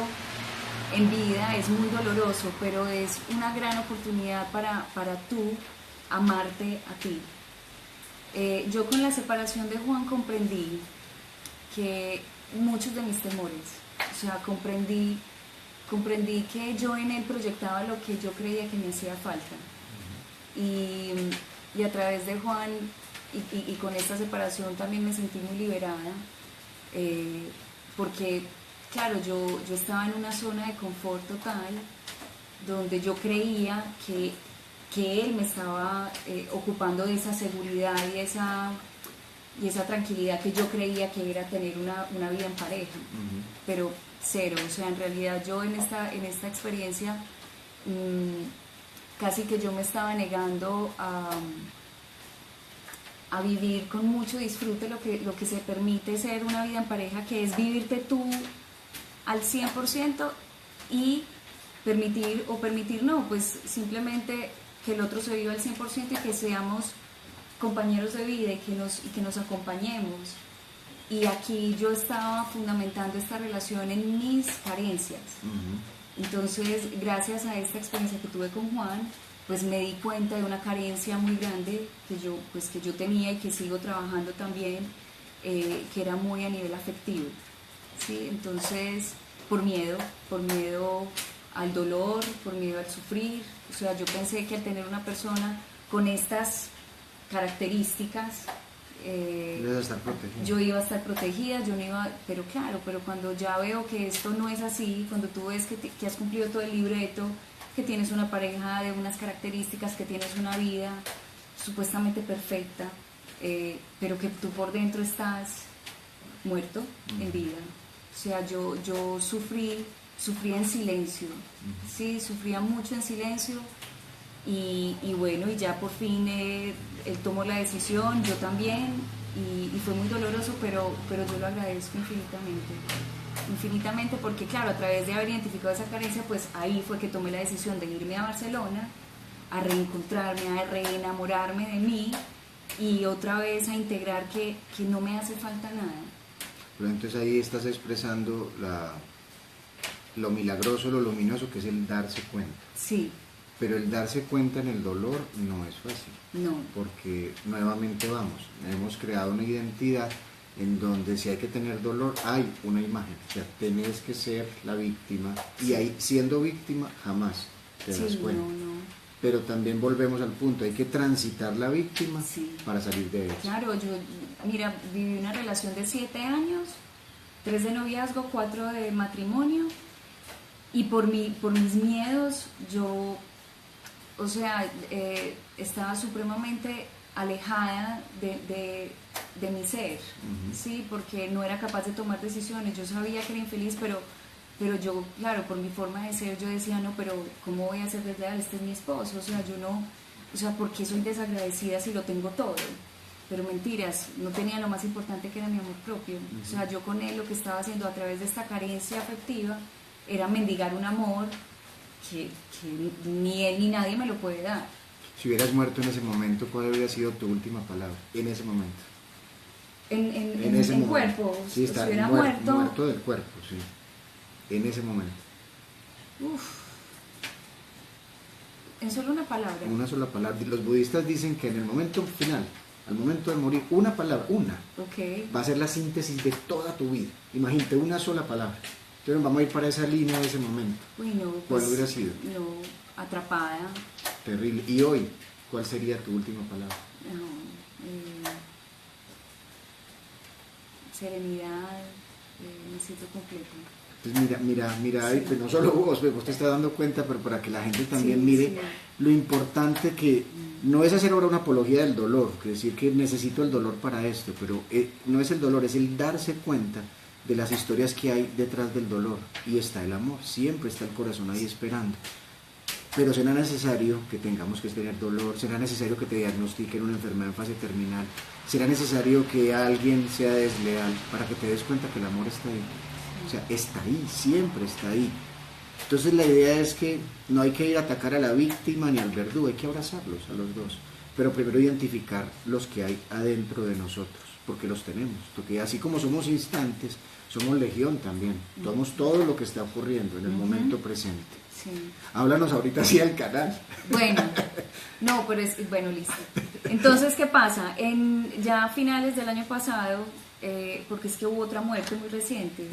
en vida, es muy doloroso, pero es una gran oportunidad para tú amarte a ti. Yo con la separación de Juan comprendí que muchos de mis temores, o sea, comprendí que yo en él proyectaba lo que yo creía que me hacía falta. Y a través de Juan y con esta separación también me sentí muy liberada, porque claro, yo estaba en una zona de confort total, donde yo creía que él me estaba ocupando de esa seguridad y esa tranquilidad que yo creía que era tener una vida en pareja, pero cero, o sea, en realidad yo en esta experiencia casi que yo me estaba negando a vivir con mucho disfrute lo que se permite ser una vida en pareja, que es vivirte tú al 100% y permitir no, pues simplemente que el otro se viva al 100% y que seamos compañeros de vida y que nos acompañemos. Y aquí yo estaba fundamentando esta relación en mis carencias. Entonces, gracias a esta experiencia que tuve con Juan, pues me di cuenta de una carencia muy grande que yo tenía y que sigo trabajando también, que era muy a nivel afectivo, ¿sí? Entonces, por miedo al dolor, por miedo al sufrir, o sea, yo pensé que al tener una persona con estas características, yo iba a estar protegida, yo no iba, pero claro, pero cuando ya veo que esto no es así, cuando tú ves que has cumplido todo el libreto, que tienes una pareja de unas características, que tienes una vida supuestamente perfecta, pero que tú por dentro estás muerto en vida. O sea, yo sufrí en silencio, sí, sufría mucho en silencio. Y bueno, y ya por fin él tomó la decisión, yo también, y fue muy doloroso, pero yo lo agradezco infinitamente, porque claro, a través de haber identificado esa carencia, pues ahí fue que tomé la decisión de irme a Barcelona, a reencontrarme, a reenamorarme de mí y otra vez a integrar que no me hace falta nada. Pero entonces ahí estás expresando lo milagroso, lo luminoso que es el darse cuenta. Sí. Pero el darse cuenta en el dolor no es fácil. No. Porque nuevamente hemos creado una identidad en donde si hay que tener dolor, hay una imagen. O sea, tenés que ser la víctima. Sí. Y ahí, siendo víctima, jamás te das cuenta. No. Pero también volvemos al punto, hay que transitar la víctima para salir de eso. Claro, yo, mira, viví una relación de 7 años, 3 de noviazgo, 4 de matrimonio, y por mis miedos, yo... O sea, estaba supremamente alejada de mi ser, ¿sí? Porque no era capaz de tomar decisiones. Yo sabía que era infeliz, pero yo, claro, por mi forma de ser, yo decía, no, pero ¿cómo voy a ser desleal? Este es mi esposo, o sea, yo no, o sea, ¿por qué soy desagradecida si lo tengo todo? Pero mentiras, no tenía lo más importante, que era mi amor propio. O sea, yo con él lo que estaba haciendo a través de esta carencia afectiva era mendigar un amor que ni él ni nadie me lo puede dar. Si hubieras muerto en ese momento, ¿cuál habría sido tu última palabra? En ese momento. En ese momento. Cuerpo. Sí, está, si hubiera muerto del cuerpo, sí. En ese momento. En solo una palabra. Una sola palabra. Los budistas dicen que en el momento final, al momento de morir, una palabra, una, Ok. va a ser la síntesis de toda tu vida. Imagínate, una sola palabra. Entonces vamos a ir para esa línea de ese momento. Uy, no, ¿Cuál pues, hubiera sido? no, atrapada. Terrible. ¿Y hoy cuál sería tu última palabra? No, serenidad, me siento completa. Pues mira, Sí. pues no solo vos te estás dando cuenta, pero para que la gente también Sí, mire sí. lo importante que no es hacer ahora una apología del dolor, que decir que necesito el dolor para esto, pero no es el dolor, es el darse cuenta de las historias que hay detrás del dolor. Y está el amor, siempre está el corazón ahí esperando. Pero será necesario que tengamos que tener dolor, será necesario que te diagnostiquen una enfermedad en fase terminal, será necesario que alguien sea desleal para que te des cuenta que el amor está ahí. O sea, está ahí, siempre está ahí. Entonces la idea es que no hay que ir a atacar a la víctima ni al verdugo, hay que abrazarlos a los dos. Pero primero identificar los que hay adentro de nosotros, porque los tenemos. Porque así como somos instantes, somos legión también. Somos todo lo que está ocurriendo en el momento presente. Sí. Háblanos ahorita sí del canal. Bueno, no, pero bueno, listo. Entonces, ¿qué pasa? Ya a finales del año pasado, porque es que hubo otra muerte muy reciente,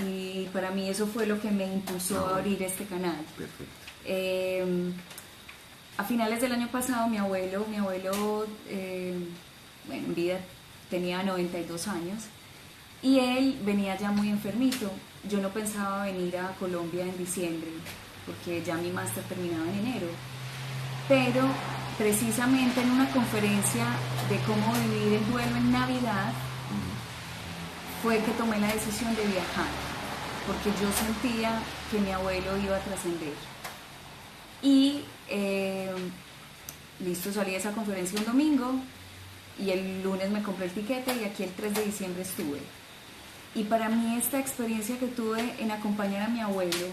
y para mí eso fue lo que me impulsó a abrir este canal. Perfecto. A finales del año pasado, mi abuelo, bueno, en vida tenía 92 años, y él venía ya muy enfermito. Yo no pensaba venir a Colombia en diciembre, porque ya mi máster terminaba en enero, pero precisamente en una conferencia de cómo vivir el duelo en Navidad fue que tomé la decisión de viajar, porque yo sentía que mi abuelo iba a trascender. Y listo, salí de esa conferencia un domingo y el lunes me compré el tiquete y aquí el 3 de diciembre estuve. Y para mí esta experiencia que tuve en acompañar a mi abuelo,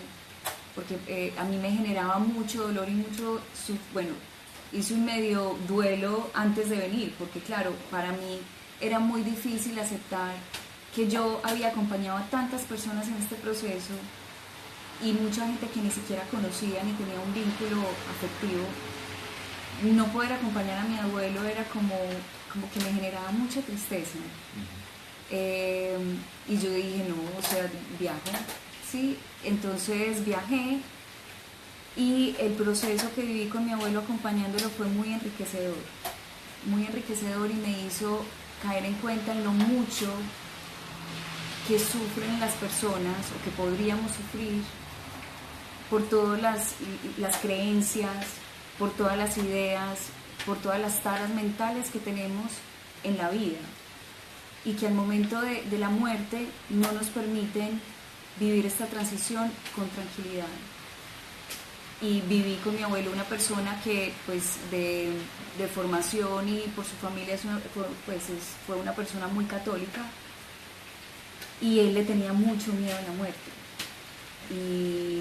porque a mí me generaba mucho dolor y hice un medio duelo antes de venir, porque claro, para mí era muy difícil aceptar que yo había acompañado a tantas personas en este proceso y mucha gente que ni siquiera conocía ni tenía un vínculo afectivo. No poder acompañar a mi abuelo era como que me generaba mucha tristeza. Y yo dije, no, o sea, viajo, ¿sí? Entonces viajé y el proceso que viví con mi abuelo acompañándolo fue muy enriquecedor y me hizo caer en cuenta en lo mucho que sufren las personas o que podríamos sufrir por todas las creencias, por todas las ideas, por todas las taras mentales que tenemos en la vida y que al momento de la muerte no nos permiten vivir esta transición con tranquilidad. Y viví con mi abuelo, una persona que pues de formación y por su familia fue una persona muy católica, y él le tenía mucho miedo a la muerte. Y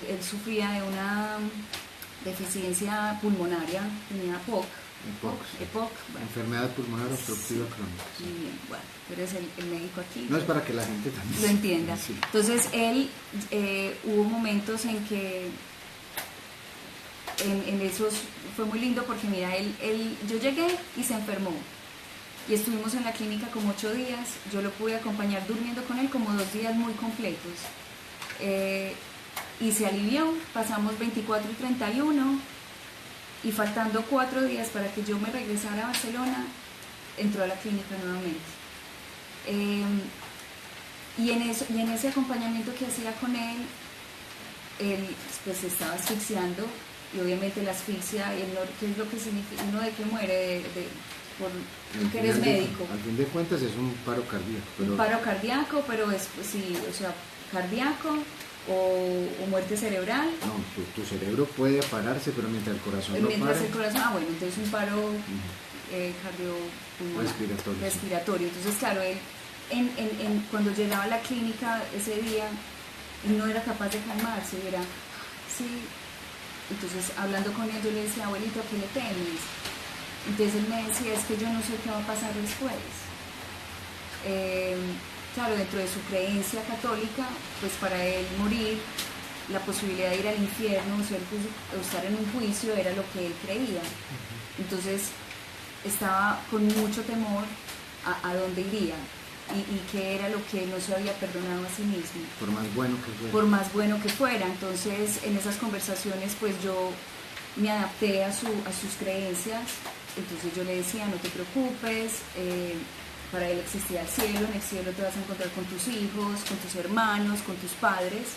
él sufría de una deficiencia pulmonaria, tenía EPOC. Enfermedad pulmonar obstructiva crónica. Sí. Muy bien, bueno, tú eres el médico aquí. No es para que la gente también lo entienda. Sí. Entonces él, hubo momentos en que en esos fue muy lindo porque mira, yo llegué y se enfermó y estuvimos en la clínica como 8 días. Yo lo pude acompañar durmiendo con él como 2 días muy completos, y se alivió. Pasamos 24 y 31 y faltando 4 días para que yo me regresara a Barcelona, entró a la clínica nuevamente. Y en ese acompañamiento que hacía con él pues se estaba asfixiando, y obviamente la asfixia, ¿qué es lo que significa? Uno de que muere porque eres médico. Al fin de cuentas es un paro cardíaco. Un paro cardíaco, pero es, sí, o sea, cardíaco o muerte cerebral. No, tu cerebro puede pararse, pero mientras el corazón no para. El corazón, bueno, entonces un paro cardiopulmonar, respiratorio. Entonces, claro, él cuando llegaba a la clínica ese día, él no era capaz de calmarse, era, sí. Entonces, hablando con él, yo le decía, abuelito, ¿a qué le temes? Entonces él me decía, es que yo no sé qué va a pasar después. Claro, dentro de su creencia católica, pues para él morir, la posibilidad de ir al infierno o estar en un juicio era lo que él creía. Entonces estaba con mucho temor a dónde iría y qué era lo que no se había perdonado a sí mismo. Por más bueno que fuera. Por más bueno que fuera. Entonces, en esas conversaciones, pues yo me adapté a sus creencias. Entonces yo le decía, no te preocupes, para él existía el cielo, en el cielo te vas a encontrar con tus hijos, con tus hermanos, con tus padres,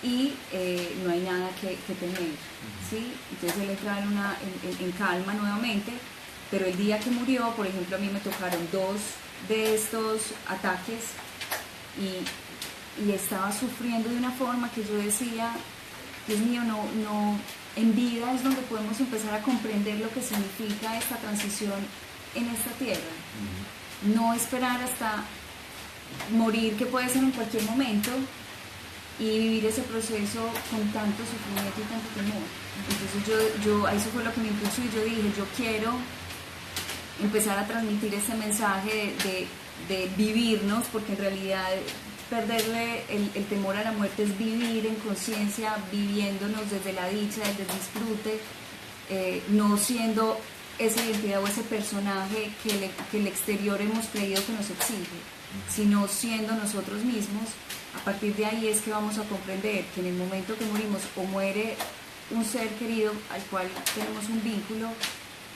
y no hay nada que temer, ¿sí? Entonces él entraba en calma nuevamente, pero el día que murió, por ejemplo, a mí me tocaron 2 de estos ataques y estaba sufriendo de una forma que yo decía, Dios mío, no, en vida es donde podemos empezar a comprender lo que significa esta transición en esta tierra. No esperar hasta morir, que puede ser en cualquier momento, y vivir ese proceso con tanto sufrimiento y tanto temor. Entonces yo eso fue lo que me impulsó, y yo dije, yo quiero empezar a transmitir ese mensaje de vivirnos, porque en realidad perderle el temor a la muerte es vivir en conciencia, viviéndonos desde la dicha, desde el disfrute, no siendo esa identidad o ese personaje que el exterior hemos creído que nos exige, sino siendo nosotros mismos. A partir de ahí es que vamos a comprender que en el momento que morimos o muere un ser querido al cual tenemos un vínculo,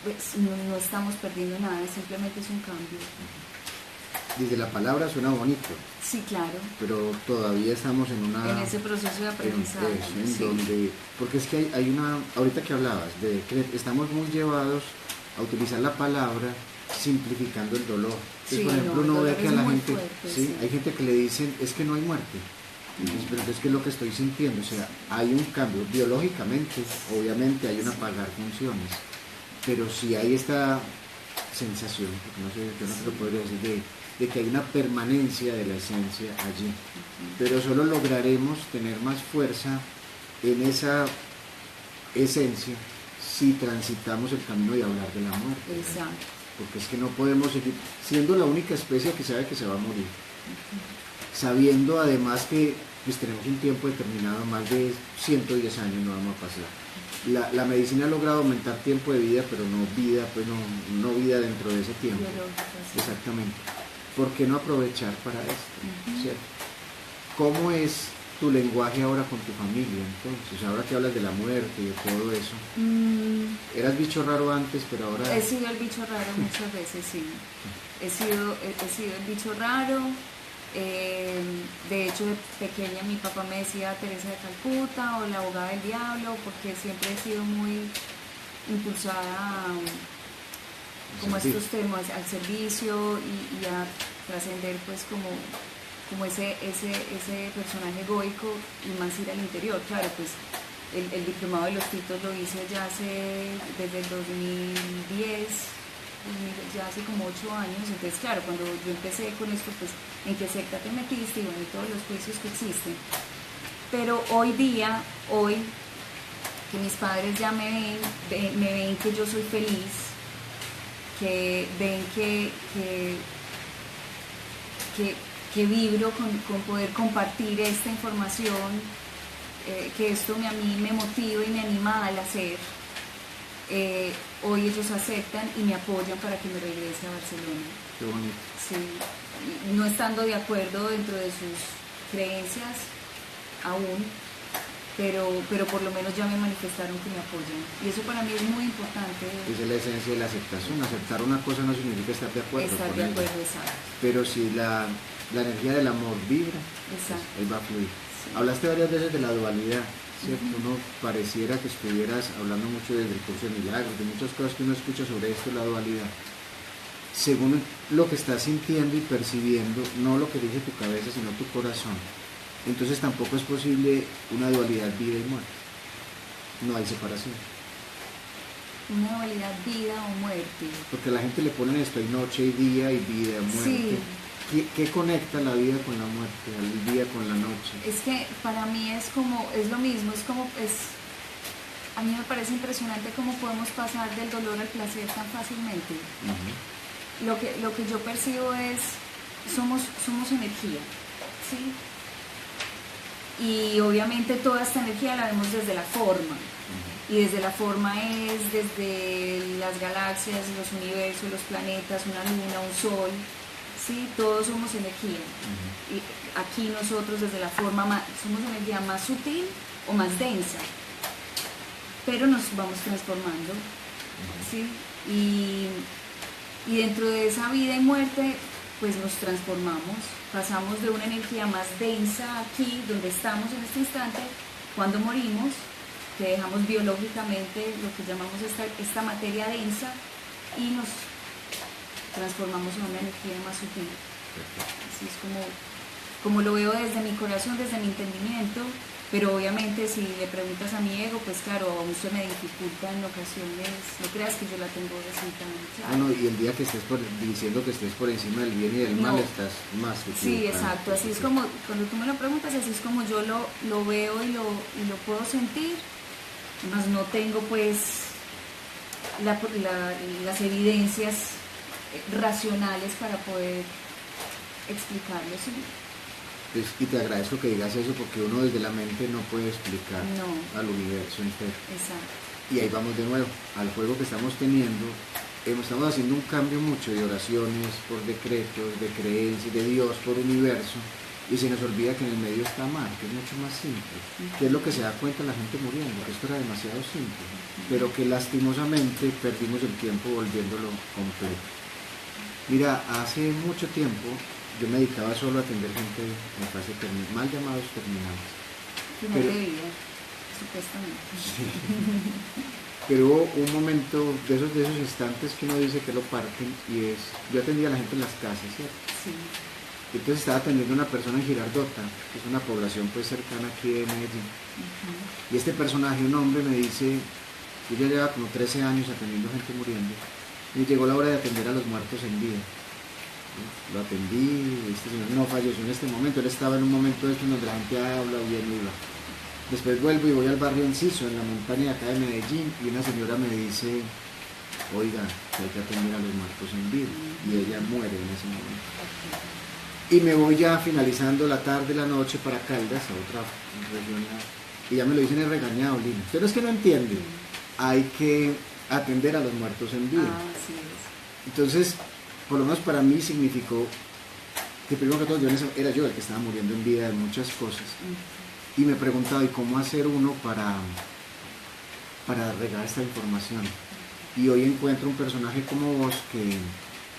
pues no estamos perdiendo nada, simplemente es un cambio. Desde la palabra suena bonito. Sí, claro. Pero todavía estamos en ese proceso de aprendizaje. En donde, porque es que hay una, ahorita que hablabas, estamos muy llevados a utilizar la palabra simplificando el dolor. Entonces, Sí, por ejemplo, no, uno ve que a la gente, fuerte, ¿sí? Hay gente que le dicen, es que no hay muerte. Entonces, pero es que es lo que estoy sintiendo, o sea, hay un cambio. Biológicamente, obviamente hay un apagar funciones, pero sí hay esta sensación, porque no sé, yo no te lo podría decir, de que hay una permanencia de la esencia allí. Pero solo lograremos tener más fuerza en esa esencia si transitamos el camino de hablar de la muerte. Exacto. Porque es que no podemos seguir siendo la única especie que sabe que se va a morir, sabiendo además que pues, tenemos un tiempo determinado, más de 110 años no vamos a pasar. La medicina ha logrado aumentar tiempo de vida, pero no vida, pues no vida dentro de ese tiempo. Exactamente. ¿Por qué no aprovechar para esto? ¿Cierto? ¿Cómo es tu lenguaje ahora con tu familia entonces? Ahora que hablas de la muerte y de todo eso. Eras bicho raro antes, pero ahora... He sido el bicho raro muchas veces, sí. He sido el bicho raro. De hecho, de pequeña mi papá me decía Teresa de Calcuta o la abogada del diablo, porque siempre he sido muy impulsada como a estos temas, al servicio y a trascender pues como ese personaje egoico y más ir al interior. Claro, pues el diplomado de los Titos lo hice ya desde el 2010, ya hace como 8 años. Entonces claro, cuando yo empecé con esto, pues en qué secta te metiste y bueno, y todos los juicios que existen. Pero hoy que mis padres ya me ven que yo soy feliz, que ven que vibro con poder compartir esta información, que esto a mí me motiva y me anima al hacer. Hoy ellos aceptan y me apoyan para que me regrese a Barcelona. Qué bonito. Sí, no estando de acuerdo dentro de sus creencias aún, pero por lo menos ya me manifestaron que me apoyan. Y eso para mí es muy importante. Esa es la esencia de la aceptación. Aceptar una cosa no significa estar de acuerdo Estar con de ella. acuerdo, exacto. Pero si la energía del amor vibra, pues, él va a fluir. Sí. Hablaste varias veces de la dualidad, ¿cierto? Uno pareciera que estuvieras hablando mucho desde el curso de milagros, de muchas cosas que uno escucha sobre esto, la dualidad. Según lo que estás sintiendo y percibiendo, no lo que dice tu cabeza, sino tu corazón. Entonces tampoco es posible una dualidad vida y muerte. No hay separación. Una dualidad vida o muerte. Porque a la gente le ponen esto, hay noche y día, y vida y muerte. Sí. ¿Qué conecta la vida con la muerte, el día con la noche? Es que para mí es lo mismo, a mí me parece impresionante cómo podemos pasar del dolor al placer tan fácilmente. Lo que yo percibo es, somos energía, ¿sí? Y obviamente toda esta energía la vemos desde la forma, Y desde la forma es desde las galaxias, los universos, los planetas, una luna, un sol, ¿sí? Todos somos energía. Y aquí nosotros desde la forma somos energía más sutil o más densa, pero nos vamos transformando, ¿sí? Y dentro de esa vida y muerte, pues nos transformamos, pasamos de una energía más densa aquí, donde estamos en este instante, cuando morimos, que dejamos biológicamente lo que llamamos esta materia densa y nos transformamos en una energía más sutil. Así es como lo veo desde mi corazón, desde mi entendimiento, pero obviamente si le preguntas a mi ego, pues claro, aún se me dificulta en ocasiones, no creas que yo la tengo así tan clara. Bueno, y el día que estés diciendo que estés por encima del bien y del mal, estás más equivocado. Sí, exacto, así es como, cuando tú me lo preguntas, así es como yo lo veo y lo puedo sentir, más no tengo pues las evidencias racionales para poder explicarlo, ¿sí? Pues, y te agradezco que digas eso porque uno desde la mente no puede explicar al universo entero. Exacto. Y ahí vamos de nuevo, al juego que estamos teniendo. Estamos haciendo un cambio mucho de oraciones por decretos, de creencias, de Dios por universo, y se nos olvida que en el medio está mar, que es mucho más simple, que es lo que se da cuenta la gente muriendo, que esto era demasiado simple, pero que lastimosamente perdimos el tiempo volviéndolo complejo. Mira, hace mucho tiempo yo me dedicaba solo a atender gente en fase terminal, mal llamados terminales. Final de vida, supuestamente. Sí. Pero hubo un momento de esos instantes que uno dice que lo parten, y es, yo atendía a la gente en las casas, ¿cierto? Sí. Entonces estaba atendiendo a una persona en Girardota, que es una población pues cercana aquí de Medellín. Y este personaje, un hombre, me dice, yo ya llevaba como 13 años atendiendo gente muriendo, y llegó la hora de atender a los muertos en vida. Lo atendí, este señor no falleció en este momento, él estaba en un momento de donde la gente habla, bien iba. Después vuelvo y voy al barrio Enciso, en la montaña de acá de Medellín, y una señora me dice, oiga, hay que atender a los muertos en vida, y ella muere en ese momento. Y me voy ya finalizando la tarde, la noche para Caldas, a otra región, y ya me lo dicen el regañado, Lina. Pero es que no entienden, hay que atender a los muertos en vida. Así es. Entonces, por lo menos para mí significó que primero que todo era yo el que estaba muriendo en vida de muchas cosas. Y me preguntaba, ¿y cómo hacer uno para regar esta información? Y hoy encuentro un personaje como vos que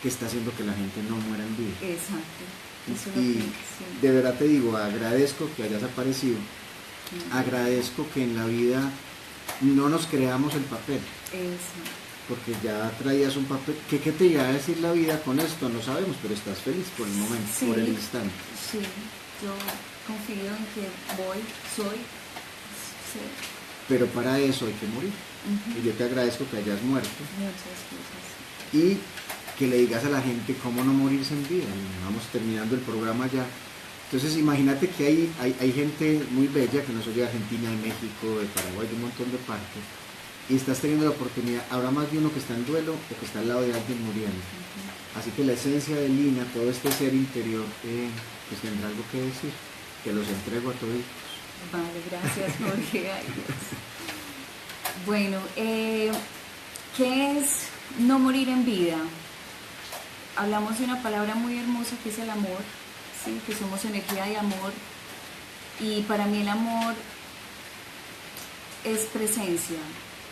está haciendo que la gente no muera en vida. Exacto. Eso es Y lo que, sí. de verdad te digo, agradezco que hayas aparecido, agradezco que en la vida no nos creamos el papel. Exacto. Porque ya traías un papel, ¿qué te iba a decir la vida con esto? No sabemos, pero estás feliz por el momento, Sí, por el instante. Sí, yo confío en que soy. Sí. Pero para eso hay que morir. Y yo te agradezco que hayas muerto. Muchas cosas. Y que le digas a la gente cómo no morirse en vida. Vamos terminando el programa ya. Entonces imagínate que hay gente muy bella que nos oye de Argentina, de México, de Paraguay, de un montón de partes. Y estás teniendo la oportunidad, habrá más de uno que está en duelo o que está al lado de alguien muriendo. Así que la esencia de Lina, todo este ser interior, pues tendrá algo que decir, que los entrego a todos. Vale, gracias Jorge. Ay, Dios. Bueno, ¿qué es no morir en vida? Hablamos de una palabra muy hermosa que es el amor, ¿sí? Que somos energía de amor, y para mí el amor es presencia.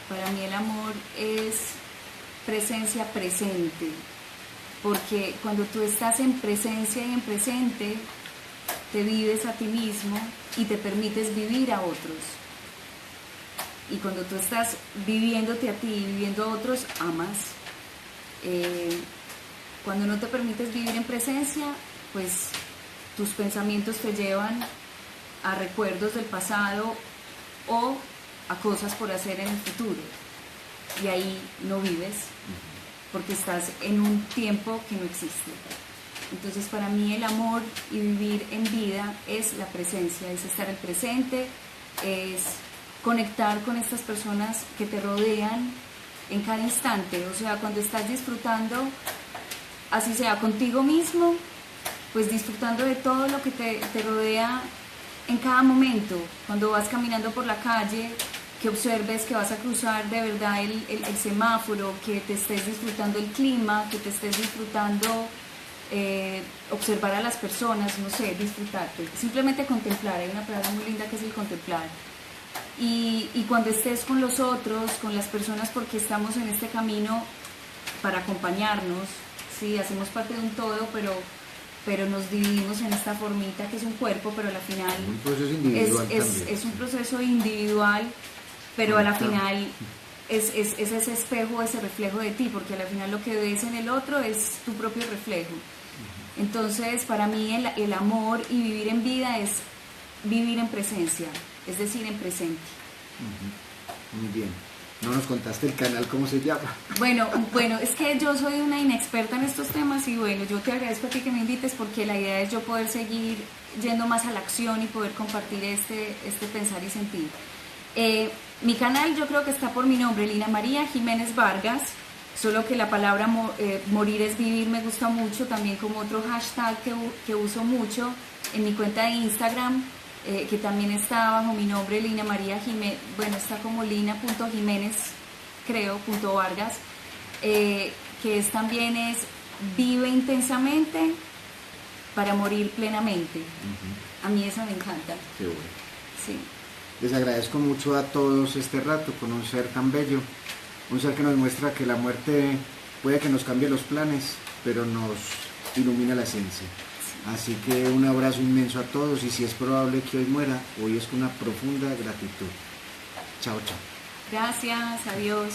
Para mí el amor es presencia presente, porque cuando tú estás en presencia y en presente, te vives a ti mismo y te permites vivir a otros. Y cuando tú estás viviéndote a ti y viviendo a otros, amas. Cuando no te permites vivir en presencia, pues tus pensamientos te llevan a recuerdos del pasado o a cosas por hacer en el futuro, y ahí no vives porque estás en un tiempo que no existe. Entonces para mí el amor y vivir en vida es la presencia, es estar en presente, es conectar con estas personas que te rodean en cada instante. O sea, cuando estás disfrutando, así sea contigo mismo, pues disfrutando de todo lo que te rodea en cada momento. Cuando vas caminando por la calle, que observes que vas a cruzar de verdad el semáforo, que te estés disfrutando el clima, que te estés disfrutando observar a las personas, no sé, disfrutarte, simplemente contemplar. Hay una palabra muy linda que es el contemplar. Y cuando estés con los otros, con las personas, porque estamos en este camino para acompañarnos, sí, hacemos parte de un todo, pero nos dividimos en esta formita que es un cuerpo, pero a la final Un proceso individual es un proceso individual, pero a la final es ese espejo, ese reflejo de ti, porque a la final lo que ves en el otro es tu propio reflejo. Entonces, para mí el amor y vivir en vida es vivir en presencia, es decir, en presente. Muy bien. No nos contaste el canal, ¿cómo se llama? Bueno, es que yo soy una inexperta en estos temas y bueno, yo te agradezco a ti que me invites porque la idea es yo poder seguir yendo más a la acción y poder compartir este pensar y sentir. Mi canal yo creo que está por mi nombre, Lina María Jiménez Vargas, solo que la palabra morir es vivir me gusta mucho, también como otro hashtag que uso mucho en mi cuenta de Instagram, que también está bajo mi nombre, Lina María Jiménez, bueno, está como lina.jiménez, creo, .vargas, que también es vive intensamente para morir plenamente. A mí eso me encanta. Qué bueno. Sí. Les agradezco mucho a todos este rato con un ser tan bello, un ser que nos muestra que la muerte puede que nos cambie los planes, pero nos ilumina la esencia. Así que un abrazo inmenso a todos y si es probable que hoy muera, hoy es con una profunda gratitud. Chao, chao. Gracias, adiós.